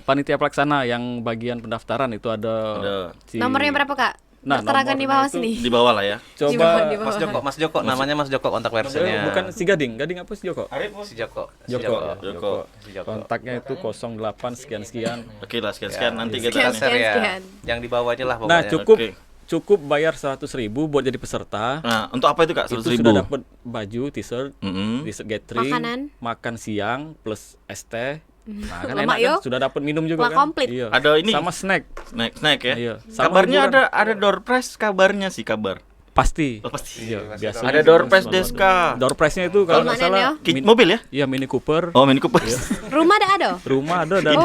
panitia pelaksana yang bagian pendaftaran itu ada Ada. si- Nomornya berapa Kak? Nah, Terterakan di bawah sini. Di bawah lah ya. Di Coba bawah. Mas Joko, namanya Mas Joko kontak personnya. bukan si Gading apa si Joko? si Joko. Joko. Si Joko. Kontaknya itu 08 sekian. Oke lah, sekian nanti kita Sekian, ini. Share ya. sekian. Yang di bawah aja lah Nah, pokoknya. Oke. cukup bayar 100.000 buat jadi peserta. Nah, untuk apa itu Kak? Itu 100.000. sudah dapat baju, t-shirt, Mm-mm. t-shirt gathering, Makanan. makan siang plus es teh. Nah, kan Lemak enak yo. kan? Sudah dapat minum juga Wah, kan? komplit. Iya. Ada ini. Sama snack. Snack ya. Iya. Sama Kabarnya hiburan. ada door prize kabarnya sih kabar. Pasti. Oh, pasti. Iya, biasanya. Ada door prize Deska. Door prize-nya itu kalau nggak Gimana, salah Neo? Mobil ya? Iya, Mini Cooper. Oh, Mini Cooper. Rumah ada? Rumah ada dan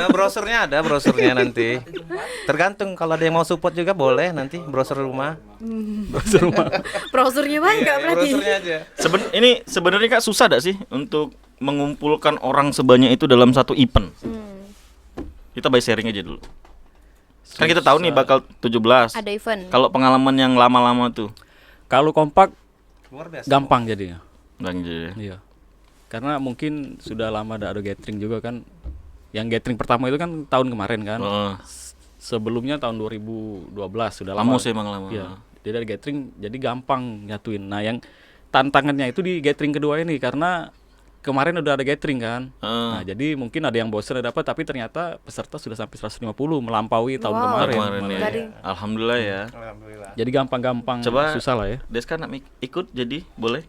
Brosurnya ada, brosurnya nanti. Tergantung kalau ada yang mau support juga boleh nanti brosur rumah. rumah. Brosurnya banyak berarti. Brosurnya aja. Ini sebenarnya Kak susah gak sih untuk mengumpulkan orang sebanyak itu dalam satu event? Kita by sharing aja dulu. Kan kita tahu nih bakal 17. Ada event. Kalau pengalaman yang lama-lama tuh, Kalau kompak Luar biasa. gampang jadinya. Bang J. Iya. Karena mungkin sudah lama ada gathering juga kan. Yang gathering pertama itu kan tahun kemarin kan. Heeh. Sebelumnya tahun 2012 sudah lama. Lama sih emang lama. Iya. Jadi dari gathering jadi gampang nyatuin. Nah, yang tantangannya itu di gathering kedua ini karena kemarin udah ada gathering kan. Nah, jadi mungkin ada yang bosan dapat tapi ternyata peserta sudah sampai 150 melampaui tahun Wow. kemarin. Kemarin ya. Tadi. Alhamdulillah ya. Alhamdulillah. Jadi gampang-gampang Coba susah lah ya. Deska nak ikut jadi boleh?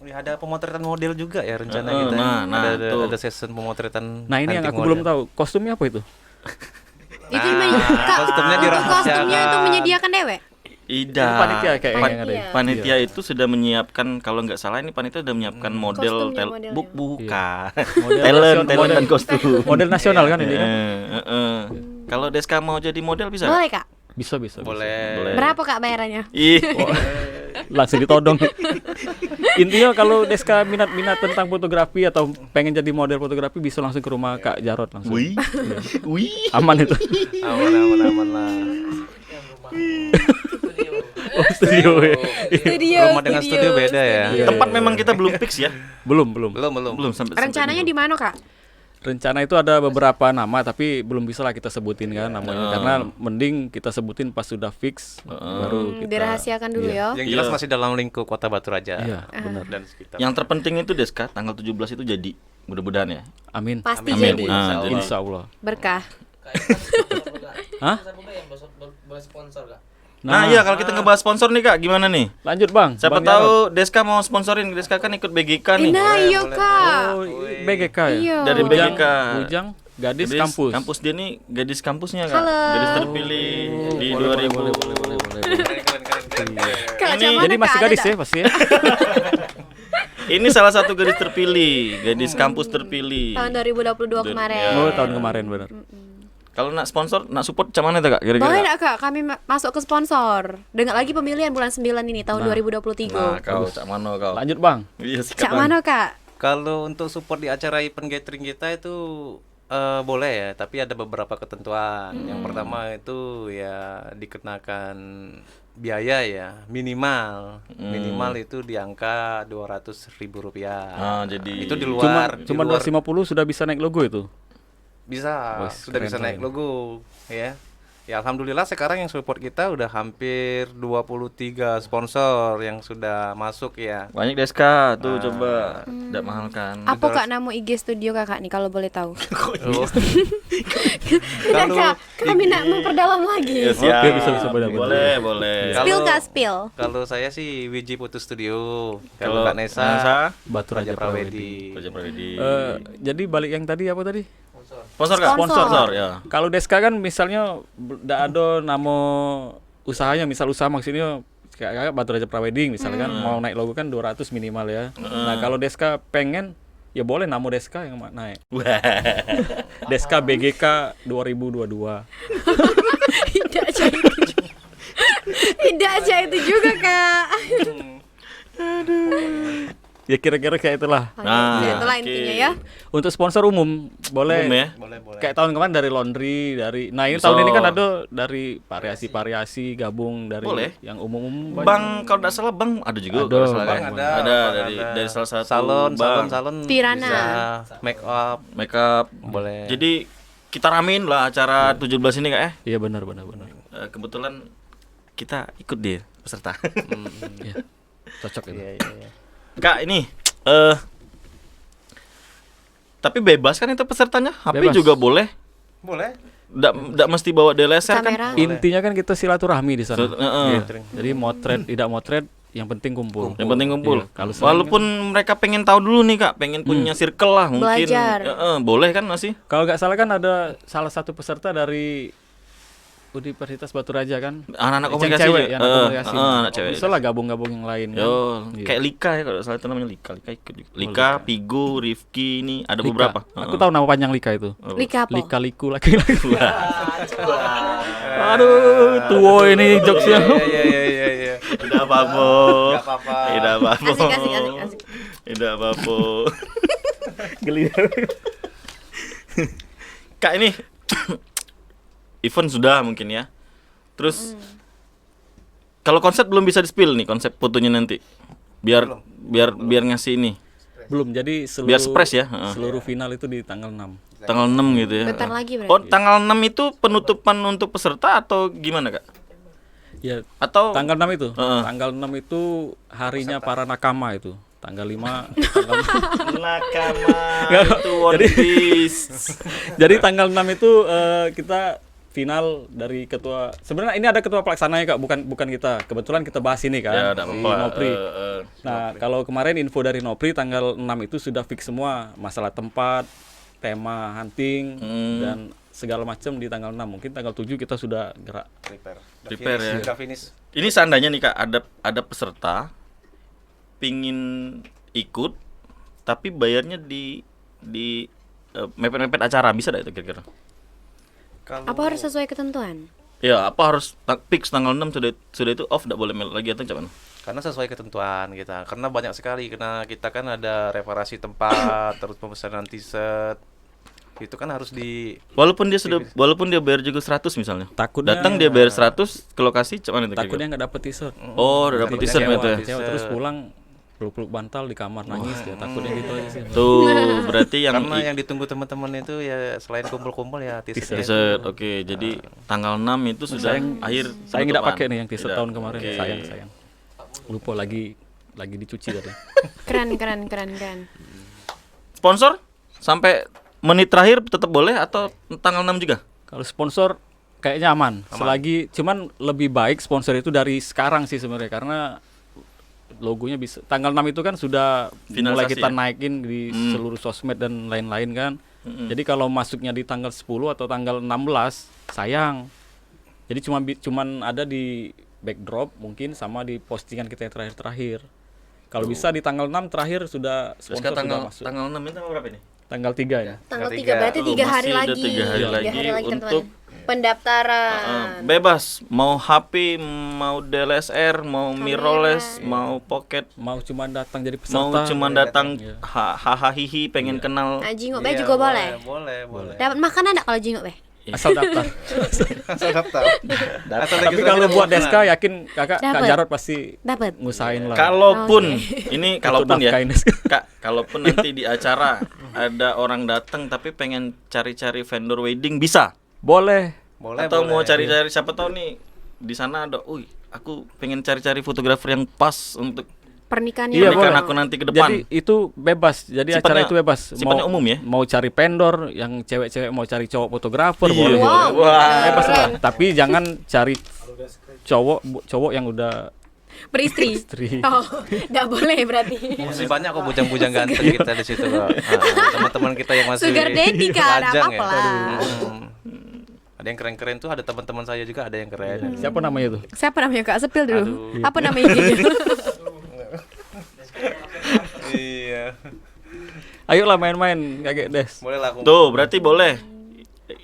Ya, ada pemotretan model juga ya rencana Heeh, kita. nah, tuh. ada session pemotretan. Nah, ini yang hunting aku belum model. tahu. Kostumnya apa itu? Itu Kak, kostumnya untuk dirahasiakan. kostumnya itu menyediakan dewek. Ida. Panitia kayak yang ada. Panitia. Panitia itu sudah menyiapkan, kalau nggak salah ini panitia sudah menyiapkan model Kostumnya, modelnya. bukan Model talent model- dan kostum. Model nasional kan ini kan? Kalau Deska mau jadi model bisa? Boleh, Kak? Bisa. Boleh. Berapa, Kak, bayarannya? Ih. Langsung ditodong. Intinya kalau Deska minat tentang fotografi atau pengen jadi model fotografi bisa langsung ke rumah Kak Jarot langsung. Wih. Wih. Aman itu. Aman lah. Oh, studio. ya. Rumah dengan studio beda ya. Iya. Tempat memang kita belum fix ya. Belum. Belum sampai. Rencananya di mana, Kak? Rencana itu ada beberapa nama tapi belum bisa lah kita sebutin kan namanya karena mending kita sebutin pas sudah fix baru kita. Dirahasiakan dulu ya. Yang jelas masih dalam lingkup Kota Batu Raja. Iya, benar. Dan sekitar. Yang terpenting itu Deska tanggal 17 itu jadi. Mudah-mudahan ya. Amin. Pasti Amin. jadi. Nah, jadi Insya Allah. Berkah. Hah? Nah, iya kalau kita ngebahas sponsor nih Kak, gimana nih? Lanjut Bang. Siapa Bang Jarot. tahu Deska mau sponsorin. Deska kan ikut BGK nih. Nah, iya, Kak. Oh, BGK ya? Iya. Dari Bujang, BGK. Bujang gadis kampus. Kampus dia nih gadis kampusnya Kak. Halo. Gadis terpilih di 2000. Kak, Ini- macam Jadi mana, masih Kak? gadis Ada ya pasti ya. Ini salah satu gadis terpilih, gadis kampus terpilih. Tahun 2022 kemarin. Ya. Oh, tahun kemarin benar. Kalau nak sponsor, nak support macam mana tuh Kak? Kira-kira? Boleh nggak, Kak? Kami masuk ke sponsor. Dengar lagi pemilihan bulan 9 ini tahun 2023. Nah, kau cak mana kau? Lanjut Bang. Iya, sikat, Cak Bang. mana, Kak? Kalau untuk support di acara event gathering kita itu boleh ya, tapi ada beberapa ketentuan. Yang pertama itu ya dikenakan biaya ya minimal itu di angka 200.000 rupiah. Ah, jadi itu di Cuma luar cuma di luar 250 sudah bisa naik logo itu. bisa Wah, sudah keren, bisa naik keren. logo ya. Ya alhamdulillah sekarang yang support kita udah hampir 23 sponsor yang sudah masuk ya. banyak Deska tuh coba tidak mahal kan. Apa, Kak, nama IG studio Kakak nih kalau boleh tahu? Oh. Tidak, Kak. Kami nak memperdalam lagi. Ya, siap. Oke, bisa benar-benar. Boleh. Spill, Kak, spill. Kalau saya sih Wiji Putu Studio. Kalau Kalau Kak Nesa, Batu Raja Prawedi. Raja Prawedi. Jadi balik yang tadi apa tadi? Sponsor Kak? Sponsor. Sponsor ya. Kalau Deska kan misalnya ndak ada nama usahanya, misal usaha maksudnya kayak Batu Raja Prawedding misalnya kan mau naik logo kan 200 minimal ya. Nah, kalau Deska pengen ya boleh nama Deska yang naik. Deska BGK 2022. Tidak aja itu juga. Tidak aja itu juga, Kak. Ya kira-kira kayak itulah. Nah, Ya, itulah oke. intinya ya. Untuk sponsor umum boleh. Umum ya. Boleh. Kayak tahun kemarin dari laundry, dari nah ini Bisa. tahun ini kan ada dari variasi gabung dari Boleh. yang umum-umum banyak. Bang, kalau tidak salah Bang ada juga Ada, kalau nggak salah Bang, kan? ada. Ada Bang, dari salah satu salon Bang. Tirana. bisa, make up Makeup. boleh. Jadi kita ramein lah acara 17 ini Kak ya. Iya benar. Kebetulan kita ikut deh peserta. Iya. Cocok itu. Iya. Kak ini tapi bebas kan itu pesertanya? HP Bebas. juga boleh? Boleh. Nggak mesti bawa DSLR kan? Kamera. Intinya kan kita silaturahmi di sana. Heeh. Iya. Jadi motret tidak motret yang penting kumpul. Yang penting kumpul. Iya, kalau selain Walaupun mereka pengen tahu dulu nih Kak, pengen punya circle lah mungkin. Belajar. Boleh kan masih? Kalau nggak salah kan ada salah satu peserta dari Universitas Batu Raja kan. Anak-anak Yang komunikasi cewek, juga. anak komunikasi. Anak cewek. Bisa lah gabung-gabung yang lain kan. Yo, Iya. kayak Lika ya kalau salah itu namanya Lika ikut juga. Lika, Pigo, Rifki ini ada Lika. beberapa. Aku tahu nama panjang Lika itu. Lika apa? Lika liku laki-laki. Aduh, tuwo ini jokesnya. Iya. Tidak apa-apa. Enggak apa-apa. Tidak apa-apa. Asik. Tidak apa-apa. Geli. Kak ini event sudah mungkin ya. Terus kalau konsep belum bisa di-spill nih konsep fotonya nanti. Biar ngasih ini. Belum, jadi Biar surprise ya. seluruh final itu di tanggal 6. Tanggal 6 gitu ya. Bentar lagi berarti. Oh, tanggal 6 itu penutupan untuk peserta atau gimana, Kak? Ya, Atau tanggal 6 itu. Heeh. Tanggal 6 itu harinya para nakama itu. Tanggal 5 tanggal nakama itu One Piece. Jadi tanggal 6 itu kita final dari ketua. Sebenarnya ini ada ketua pelaksananya Kak, bukan kita. Kebetulan kita bahas ini kan. Ya, ada si apa? Nopri. Nah, kalau kemarin info dari Nopri tanggal 6 itu sudah fix semua masalah tempat, tema hunting dan segala macam di tanggal 6. Mungkin tanggal 7 kita sudah gerak. Prepare ya. Udah finish. Ini seandainya nih Kak, ada peserta pingin ikut tapi bayarnya di mepet-mepet acara, bisa enggak itu kira-kira? Apa harus sesuai ketentuan? Ya, apa harus fix tanggal 6 sudah itu off, enggak boleh lagi atau gimana? Karena sesuai ketentuan kita. Karena banyak sekali, karena kita kan ada reparasi tempat, terus pemesanan t-shirt. Itu kan harus di Walaupun dia bayar juga 100 misalnya. Takutnya Datang dia bayar 100 ke lokasi cuman itu. takutnya nggak dapet t-shirt. Oh, udah dapet t-shirt Sewa gitu ya. t-shirt. Kecewa, terus pulang peluk-peluk bantal di kamar nangis dia, takutnya gitu aja sih. Tuh, berarti yang karena yang ditunggu teman-teman itu ya selain kumpul-kumpul ya t-shirt. t-shirt. Oke, jadi tanggal 6 itu sudah akhir Saya nggak penutupan. pakai nih yang t-shirt Tidak. tahun kemarin. Oke. Sayang. Lupa lagi dicuci tadi. Keren. Sponsor sampai menit terakhir tetap boleh atau tanggal 6 juga? Kalau sponsor kayaknya aman. Selagi cuman lebih baik sponsor itu dari sekarang sih sebenarnya, karena logonya bisa tanggal 6 itu kan sudah mulai Finalisasi kita ya? naikin di seluruh sosmed dan lain-lain kan. Jadi kalau masuknya di tanggal 10 atau tanggal 16 sayang. Jadi cuman ada di backdrop mungkin sama di postingan kita yang terakhir. Kalau bisa di tanggal 6 terakhir sudah Terus sponsor tanggal sudah masuk. tanggal 6 itu tanggal berapa ini? Tanggal 3 ya. Tanggal 3 3. berarti Tuh, 3 hari masih ada lagi. 3 hari lagi teman-teman. untuk Pendaftaran. bebas, mau HP, mau DSLR, mau mirrorless, mau pocket, Mau cuma datang jadi mau peserta. cuma datang Iya. hahaha hihi pengen kenal. Nah, jingok be Iya, juga boleh. Boleh. Dapat makanan enggak kalau jingok be? Asal daftar. Asal daftar. Asal Tapi registrasi kalau buat daftar. Deska yakin Kak Dapet. Jarot pasti Dapat. ngusahain lah. Kalaupun ini kalaupun ya, nafkahin Deska. Kak, kalaupun nanti di acara ada orang datang tapi pengen cari-cari vendor wedding bisa. Boleh. Atau mau cari-cari siapa tahu nih di sana ada, aku pengen cari-cari fotografer yang pas untuk Pernikahannya. Iya, pernikahan boleh. aku nanti ke depan. Jadi itu bebas. Jadi acara Sifatnya- itu bebas. sifatnya umum ya? Mau cari vendor, yang cewek-cewek mau cari cowok fotografer Iya. boleh. Wow. Wah. Bebas lah. Tapi jangan cari cowok yang udah Beristri. istri. Oh, enggak boleh berarti. Masih banyak kok bujang-bujang ganteng kita di situ kok. Teman-teman kita yang masih Sugar daddy kan, lajang apa-apa lah. Ada yang keren-keren tuh, ada teman-teman saya juga ada yang keren. Siapa namanya tuh? Siapa namanya Kak? Sepil dulu. Aduh. Apa namanya? Iya. Ayolah main-main Kakek Des. Boleh lah aku. Tuh, berarti boleh.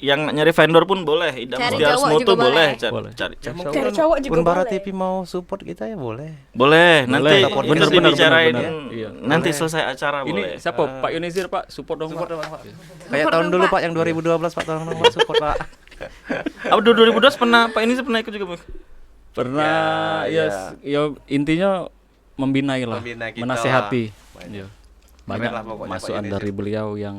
Yang nyari vendor pun boleh. Tidak Cari mesti harus cowok mutu juga boleh. boleh. Boleh. Cari. Cari cowok juga Unbara boleh. TV mau support kita ya boleh. Boleh. Nanti Boleh. bener dibicarain. bener. Iya. Nanti selesai acara Ini boleh. siapa? Pak Yunizir Pak, support dong Pak. Kayak tahun dulu Pak yang 2012 Pak, tolong dong Pak support Pak. Apa 2012 pernah Pak ini pernah ikut juga, Bang? Pernah Ya, ya intinya membina lah, Membina kita menasehati. lah. Iya. Keren Banyak lah pokoknya Pak masukan Yunizir. dari beliau yang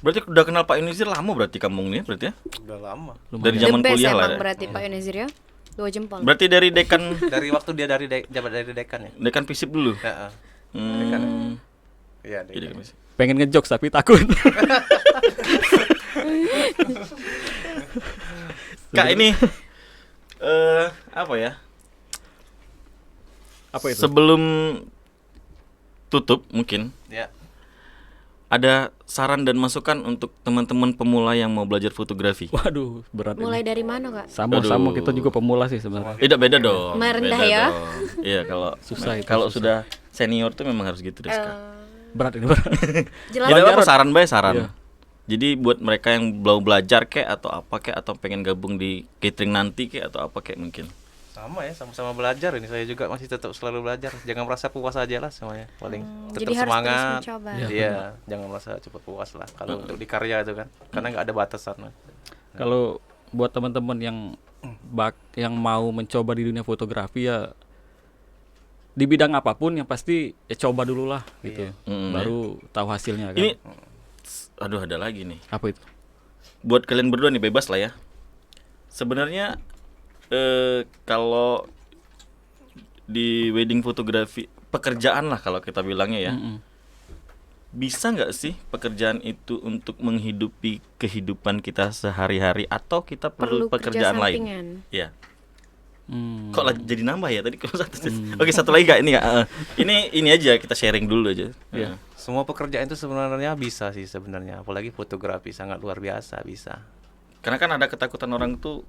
Berarti udah kenal Pak Yunizir lama berarti kampung nih berarti ya? Udah lama. Dari The zaman best kuliah lah. emang ya? berarti Pak Yunizir ya. 2 jempol. Berarti dari dekan Dari waktu dia jabat dari dekan ya. dekan FISIP dulu. Heeh. Hmm. Iya, Iya, dekan. dekan FISIP. Pengen ngejokes tapi takut. Kak ini apa ya? Apa itu? Sebelum tutup mungkin Ya. ada saran dan masukan untuk teman-teman pemula yang mau belajar fotografi. Waduh, berat Mulai ini. dari mana, Kak? Sama Aduh. kita juga pemula sih sebenarnya. Tidak beda dong. Merendah beda ya. dong. Iya, kalau Susah itu, kalau susah. sudah senior tuh memang harus gitu deh. Berat ini berat. Jelas. Jadi apa saran bae saran. Iya. Jadi buat mereka yang belum belajar kek atau apa kek atau pengen gabung di catering nanti kek atau apa kek mungkin. Sama ya, sama-sama belajar ini. Saya juga masih tetap selalu belajar. Jangan merasa puas aja lah semuanya. Paling tetap jadi harus semangat. terus mencoba. Iya, jangan merasa cepat puas lah kalau untuk di karya itu kan. Karena nggak ada batasan. Kalau buat teman-teman yang mau mencoba di dunia fotografi ya di bidang apapun yang pasti ya coba dulu lah gitu. Baru tahu hasilnya kan. Ini aduh ada lagi nih. Apa itu? Buat kalian berdua nih bebas lah ya. Sebenarnya kalau di wedding fotografi pekerjaan lah kalau kita bilangnya ya. Bisa nggak sih pekerjaan itu untuk menghidupi kehidupan kita sehari-hari atau kita perlu pekerjaan kerja lain? sampingan. Ya. Kok jadi nambah ya tadi kalau satu. Oke, satu lagi Kak ini Kak. Ini aja kita sharing dulu aja. Iya. Semua pekerjaan itu sebenarnya bisa sih sebenarnya. Apalagi fotografi sangat luar biasa bisa. Karena kan ada ketakutan orang tuh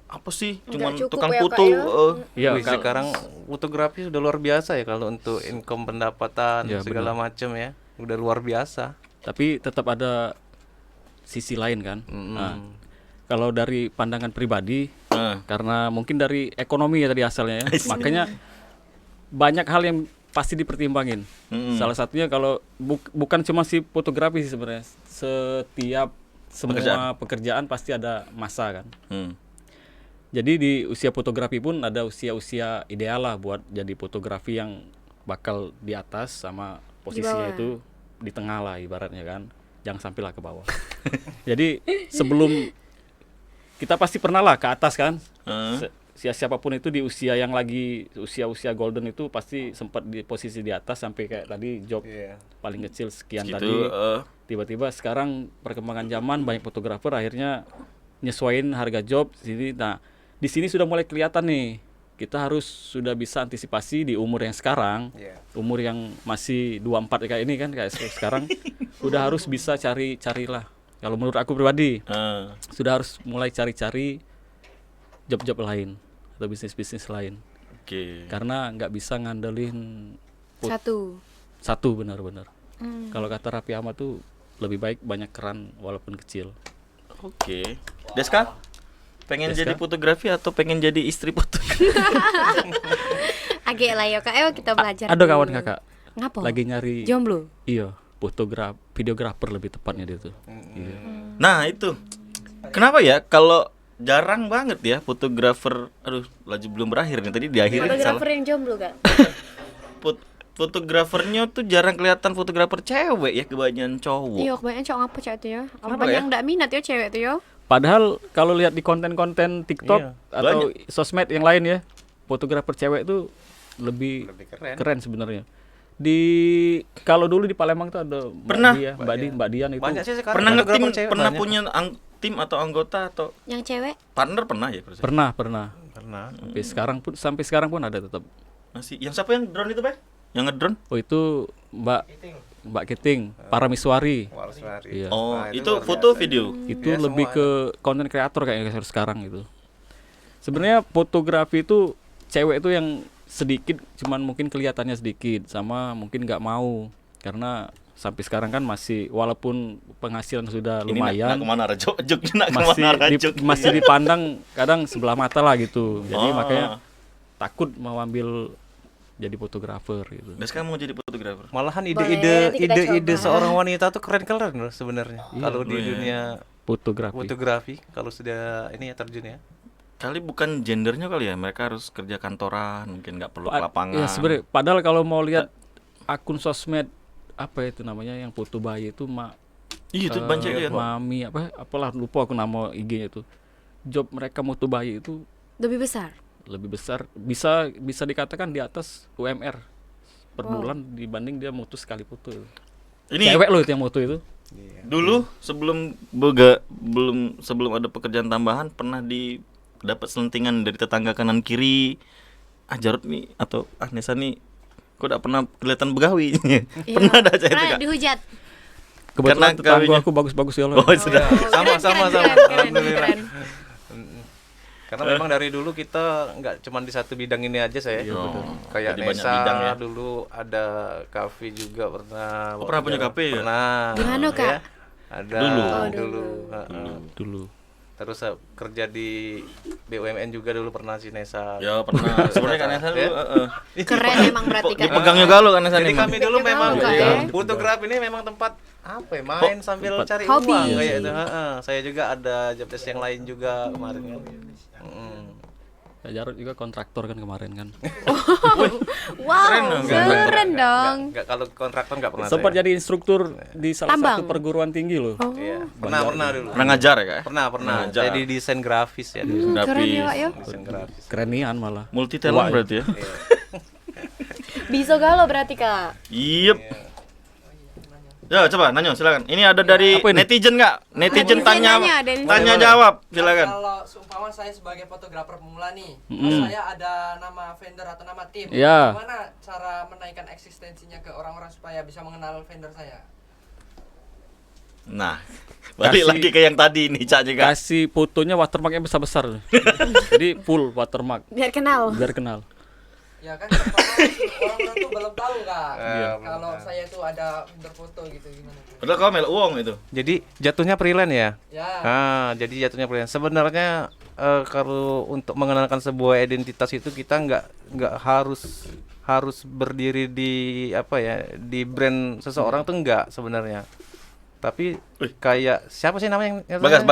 apa sih Nggak cuman cukup tukang ya, Kak, foto. ya? Iya, Wih, sekarang fotografi sudah luar biasa ya kalau untuk income pendapatan Ya, segala macam ya. Udah luar biasa. tapi tetap ada sisi lain kan. Nah, kalau dari pandangan pribadi, karena mungkin dari ekonomi ya tadi asalnya ya, makanya banyak hal yang pasti dipertimbangin. Salah satunya kalau bukan cuma si fotografi sih sebenarnya, setiap semua pekerjaan pasti ada masa kan. Jadi di usia fotografi pun ada usia-usia ideal lah buat jadi fotografi yang bakal di atas sama posisinya itu di tengah lah ibaratnya kan. Jangan sampailah ke bawah. Jadi sebelum kita pasti pernah lah ke atas kan. Siapapun itu di usia yang lagi usia golden itu pasti sempat di posisi di atas sampai kayak tadi job paling kecil sekian Segitu, tadi. Tiba-tiba sekarang perkembangan zaman banyak fotografer akhirnya nyesuaiin harga job sini. Nah, di sini sudah mulai kelihatan nih. Kita harus sudah bisa antisipasi di umur yang sekarang. Umur yang masih 24 kayak ini kan kayak sekarang udah harus bisa carilah. Kalau menurut aku pribadi sudah harus mulai cari-cari job-job lain atau bisnis-bisnis lain. Oke. Karena nggak bisa ngandelin satu benar-benar. Kalau kata Raffi Ahmad tuh lebih baik banyak keran walaupun kecil. Oke. Deska? Pengen Deska? jadi fotografi atau pengen jadi istri foto? Agak lah ya, Kak. Ayo kita belajar. Ada dulu. kawan kakak Ngapa? lagi nyari Jomblo. iya videografer lebih tepatnya dia tuh. Iya. Nah, itu. Kenapa ya kalau jarang banget ya fotografer, aduh, lagi belum berakhir nih tadi di akhir salah. Fotografer yang jomblo, Kak. Fotografernya tuh jarang kelihatan fotografer cewek ya, kebanyakan cowok. Iya, kebanyakan cowok ngapa cewek tuh ya? Kenapa Banyak ya? yang nggak minat ya cewek tuh ya. Padahal kalau lihat di konten-konten TikTok Iya, atau sosmed yang lain ya, fotografer cewek tuh lebih keren. keren sebenarnya. Kalau dulu di Palembang tuh ada Pernah. Mbak Dian itu. Banyak sih sekarang Pernah fotografer ngetim, cewek pernah banyak. punya tim atau anggota atau Yang cewek partner pernah ya? Pernah. Pernah. Sampai sekarang pun ada tetap. Masih. Yang siapa yang drone itu, Pak? Yang ngedrone? Oh, itu Mbak Kiting, Parameswari. Iya. Oh, Nah, itu luar foto biasa. video. Itu Ya, lebih semua ke konten kreator kayaknya sekarang itu. Sebenarnya fotografi itu cewek itu yang sedikit, cuman mungkin kelihatannya sedikit, sama mungkin nggak mau karena sampai sekarang kan masih walaupun penghasilan sudah Ini lumayan kemana Rajo? Kemana Rajo? masih dipandang kadang sebelah mata lah gitu. Jadi Oh. makanya takut mau ambil jadi fotografer gitu. Dan sekarang mau jadi fotografer. Malahan Boleh, nanti kita ide-ide coba. seorang wanita tuh keren-keren loh sebenarnya. Kalau di iya. dunia Fotografi. fotografi kalau sudah ini ya terjun ya. Kali bukan gendernya kali ya, mereka harus kerja kantoran, mungkin nggak perlu ke lapangan. Ya sebenarnya padahal kalau mau lihat akun sosmed apa itu namanya yang foto bayi itu Iya, itu banyak ya. Mami apalah lupa aku nama IG-nya itu. Job mereka foto bayi itu Lebih besar. Lebih besar, bisa dikatakan di atas UMR per bulan dibanding dia mutu sekali foto. Ini Cewek loh itu yang mutu itu. dulu sebelum sebelum ada pekerjaan tambahan pernah dapat selentingan dari tetangga kanan kiri. Jarod nih atau Nesa nih kok gak pernah kelihatan begawi. Pernah ada aja itu Pernah Kak. dihujat. Kebetulan Karena tetangga kawinnya- aku bagus-bagus ya loh. Oh, sudah. Sama. Keren. Alhamdulillah. Karena memang dari dulu kita nggak cuma di satu bidang ini aja saya. Kayak Jadi banyak Nesa bidang ya. dulu ada kafe juga pernah. Oh, pernah punya kafe ya? Pernah. Di mana, Kak? Ya. Ada Dulu. dulu. Dulu. Terus kerja di BUMN juga dulu pernah si Nesa. Ya pernah. Sebenarnya kan Nesa dulu Keren emang berarti Kak. dipegang juga lo kan Nesa Jadi nih. kami dulu Pegang memang Kak, iya, ya. fotografi ini memang tempat apa ya, main sambil cari hobi. uang kayak Iya, itu. Saya juga ada job desk yang lain juga kemarin kan. Ya, Jarod juga kontraktor kan kemarin kan. Wow, keren dong. Enggak, kalau kontraktor enggak pernah Sempat saya. jadi instruktur di salah Tambang. satu perguruan tinggi loh. Iya, pernah dulu. Pernah ngajar ya Kak? Pernah. ngajar. Saya di desain grafis ya dulu. Keren ya Kak ya. Desain grafis. Kerenian malah. Multi talent berarti ya. Bisa galau berarti Kak. Yep. Ya coba nanya silakan. Ini ada dari Apa ini? netizen nggak? Netizen Netizen tanya nanya, ada yang tanya boleh. jawab silakan. Kalau seumpama saya sebagai fotografer pemula nih, terus saya ada nama vendor atau nama tim, Ya. gimana cara menaikkan eksistensinya ke orang-orang supaya bisa mengenal vendor saya? Nah, balik Kasih- lagi ke yang tadi nih Cak juga. Kasih fotonya watermarknya besar-besar. Jadi full watermark Biar kenal. biar kenal. Ya kan orang-orang tuh belum tahu Kak. Iya. Kalau saya tuh ada vendor foto gitu gimana? Udah kau mel uang itu. Jadi jatuhnya freelance ya. Ya. Jadi jatuhnya freelance. Sebenarnya kalau untuk mengenalkan sebuah identitas itu kita nggak harus berdiri di apa ya, di brand seseorang tuh enggak sebenarnya. Tapi kayak siapa sih namanya yang Bagas.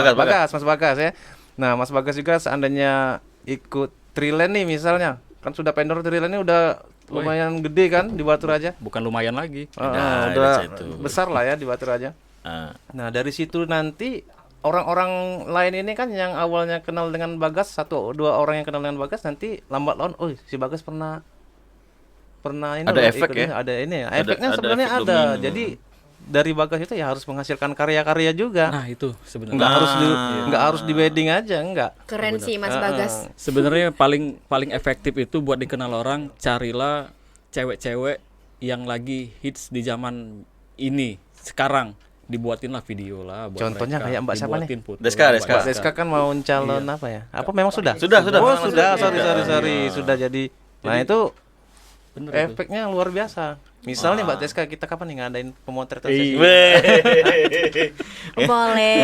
Mas Bagas ya. Nah, Mas Bagas juga seandainya ikut Triland nih misalnya, kan sudah vendor Triland ini udah lumayan gede kan di Batu Raja. Bukan lumayan lagi. Nah, Udah itu. besar lah ya di Batu Raja. Ah, Nah, dari situ nanti orang-orang lain ini kan yang awalnya kenal dengan Bagas, satu dua orang yang kenal dengan Bagas, nanti lambat laun, oh si Bagas pernah ini Ada loh, efek ikut ya? ini, ada ini ya. Ada- Efeknya ada sebenarnya efek ada. domino. Jadi dari Bagas itu ya harus menghasilkan karya-karya juga. Nah, itu sebenarnya. Nggak harus di wedding aja, enggak. Keren sih Mas Bagas. Sebenarnya paling efektif itu buat dikenal orang, carilah cewek-cewek yang lagi hits di zaman ini sekarang, dibuatinlah video lah buat Contohnya mereka, kayak Mbak siapa nih? dibuatin foto Deska, lah, Deska. Mbak Mbak Deska kan mau calon apa ya? Apa memang sudah? Sudah. Oh, Langsung sudah. sudah. Sorry. Sudah jadi. Nah, itu Bener itu. efeknya luar biasa. Misalnya Mbak Deska, kita kapan nih ngadain pemotretan Weh. sesi? Boleh.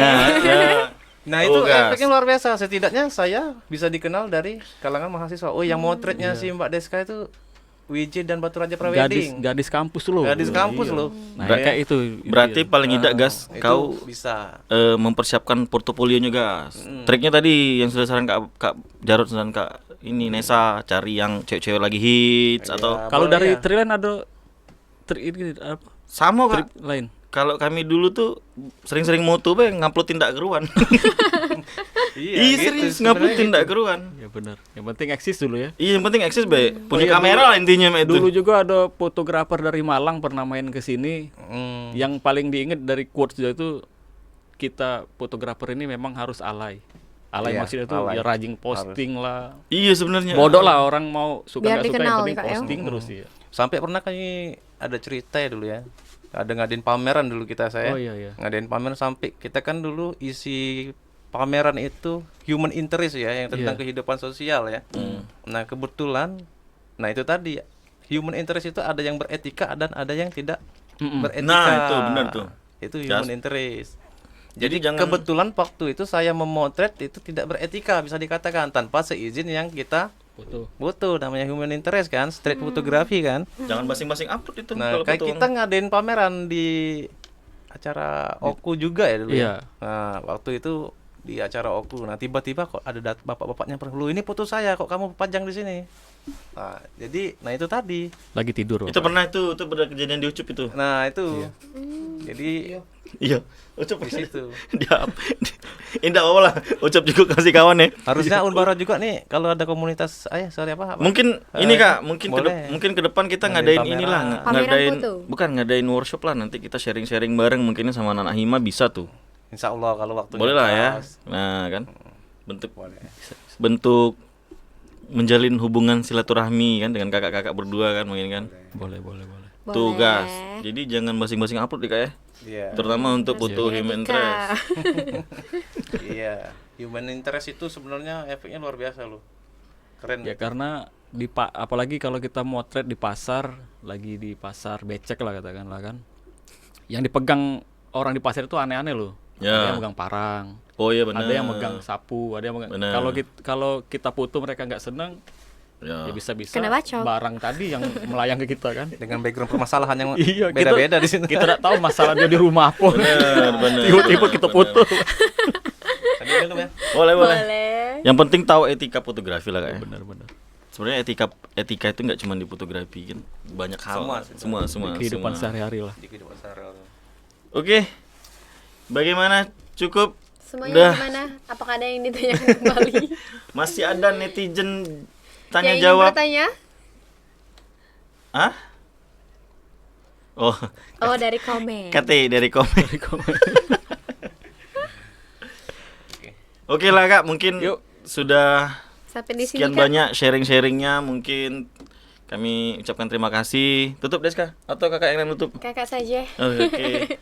Nah itu Gas. efeknya luar biasa. Setidaknya saya bisa dikenal dari kalangan mahasiswa. Oh, yang motretnya si Mbak Deska itu Wiji dan Batu Raja Prawedding. Gadis kampus loh. Gadis kampus Iya. loh. Nah, Ber- kayak itu. Berarti dia. paling tidak gas Itu kau bisa. mempersiapkan portofolionya gas. Triknya tadi yang sudah saran Kak Jarod dan Kak ini Nesa, cari yang cewek-cewek lagi hits atau Kalau boleh dari ya. Triland ada ini apa? sama Kak. Trik lain. Kalau kami dulu tuh sering-sering moto be ngupload tindak keruan. Iya serius ngupload tindak keruan. Ya benar. Yang penting eksis dulu ya. Iya yang penting eksis be. Punya iya, kamera lah intinya mah itu. Dulu juga ada fotografer dari Malang pernah main ke sini. Hmm. Yang paling diingat dari quotes dia itu, kita fotografer ini memang harus alay. Alay Iya, maksudnya itu alay. ya rajin posting lah. Iya sebenarnya. Bodoh lah orang mau suka Biar nggak suka yang dikenal penting nih, Kak, ya. posting terus ya. Sampai pernah kami ada cerita ya dulu ya. Ada ngadain pameran dulu kita saya. Oh, iya. Ngadain pameran sampai kita kan dulu isi pameran itu human interest ya, yang tentang kehidupan sosial ya. Nah, kebetulan itu tadi human interest itu ada yang beretika dan ada yang tidak beretika. Nah, itu benar tuh. Itu human interest. Jadi jangan- kebetulan waktu itu saya memotret itu tidak beretika bisa dikatakan tanpa seizin yang kita Foto. butuh, namanya human interest kan, street fotografi kan. Jangan basing-basing upload itu Nah, kalau kayak foto. kita ngadain pameran di acara Oku juga ya dulu Iya. ya. Nah, waktu itu di acara Oku. Nah, tiba-tiba kok ada bapak-bapaknya perlu ini foto saya kok kamu pajang di sini. Nah, jadi itu tadi. Lagi tidur. Itu pernah itu pernah kejadian di Ucup itu. Nah, itu. Jadi Iya. Ucup di situ. Dia indah lah. Ucup juga kasih kawan ya. Harusnya Unbara juga nih kalau ada komunitas sorry apa? Mungkin ini Kak, mungkin boleh. mungkin ke depan kita Ngadain ngadain pameran. inilah, Pameran ngadain foto. bukan ngadain workshop lah, nanti kita sharing-sharing bareng mungkin sama anak Hima bisa tuh. Insya Allah kalau waktunya Boleh lah ya. pas. Nah, kan bentuk Boleh. bentuk menjalin hubungan silaturahmi kan dengan kakak-kakak berdua kan mungkin kan. Boleh. Tuh Boleh. gas. Jadi jangan basing-basing upload nih Kak ya. Iya. Terutama untuk butuh human interest. Iya. Human interest itu sebenarnya efeknya luar biasa loh. Keren. Ya karena apalagi kalau kita motret di pasar, lagi di pasar becek lah katakanlah kan. Yang dipegang orang di pasar itu aneh-aneh loh. Ya. Ada yang megang parang, Oh iya benar. ada yang megang sapu, ada yang megang. Benar. Kalau kita foto mereka nggak senang, Ya. ya bisa-bisa Kena bacok. barang tadi yang melayang ke kita kan. Dengan background permasalahan yang Iya, beda-beda di sini. Kita nggak tahu masalah dia di rumah apa. Benar. Tiba-tiba kita foto. Tadi dulu ya. Boleh. Boleh. Yang penting tahu etika fotografi lah Kak ya. Benar-benar. Sebenarnya etika itu nggak cuma di fotografi kan, banyak hal. Semua. Kehidupan semua. sehari-hari lah. Di kehidupan sehari-hari. Oke. Bagaimana? Cukup? Semuanya Udah. gimana? Apakah ada yang ditanyakan kembali? Masih ada netizen tanya yang ingin jawab? bertanya? Hah? Oh, Oh, dari komen. KT dari komen. Oke lah Kak, mungkin Yuk. sudah Sampai di sini sekian kan? banyak sharing-sharingnya. Mungkin kami ucapkan terima kasih. Tutup Deska atau kakak yang nutup? Kakak saja. Oke.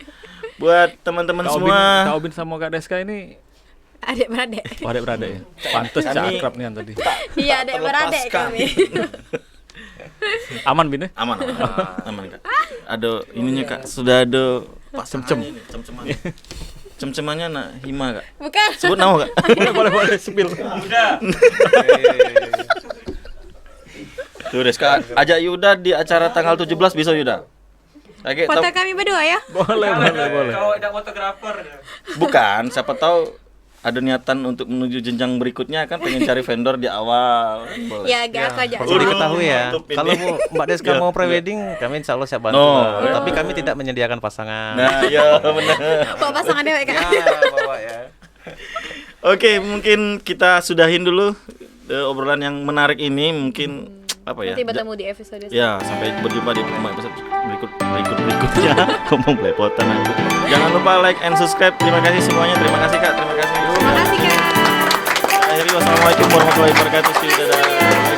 Buat teman-teman Kak semua. Obin sama Kak Deska ini Adik-beradik. adik-beradik ya. Pantes Kami- akrab nih yang tadi. Iya, adik-beradik terlepaskan. kami. Aman Bin ya? Aman Kak. Ada ininya Kak, sudah ada pasangannya nih, cem-cemannya. Cem-cemannya nak Hima Kak. Bukan. Sebut nama Kak. boleh spill. Tuh Deska, ajak Yuda di acara tanggal 17 bisa Yuda. Oke, Foto kami berdua ya. boleh. Kalau ada fotografer. bukan, siapa tahu ada niatan untuk menuju jenjang berikutnya kan pengen cari vendor di awal. Boleh. Ya, gak aku aja. Perlu diketahui ya, mantap ini. kalau Mbak Deska mau prewedding, kami insya Allah siap bantu. No. lah. Tapi kami tidak menyediakan pasangan. Nah, ya benar. Bawa pasangan dewek kan. Ya, bawa ya. Oke, mungkin kita sudahin dulu obrolan yang menarik ini. Mungkin apa ya? Nanti bertemu di episode Ya, sampai berjumpa di episode berikutnya. Ngomong belepotan aku. Jangan lupa like and subscribe. Terima kasih semuanya. Terima kasih Kak. Terima kasih. Terima kasih, Kak. Akhirnya wassalamualaikum warahmatullahi wabarakatuh. Dadah.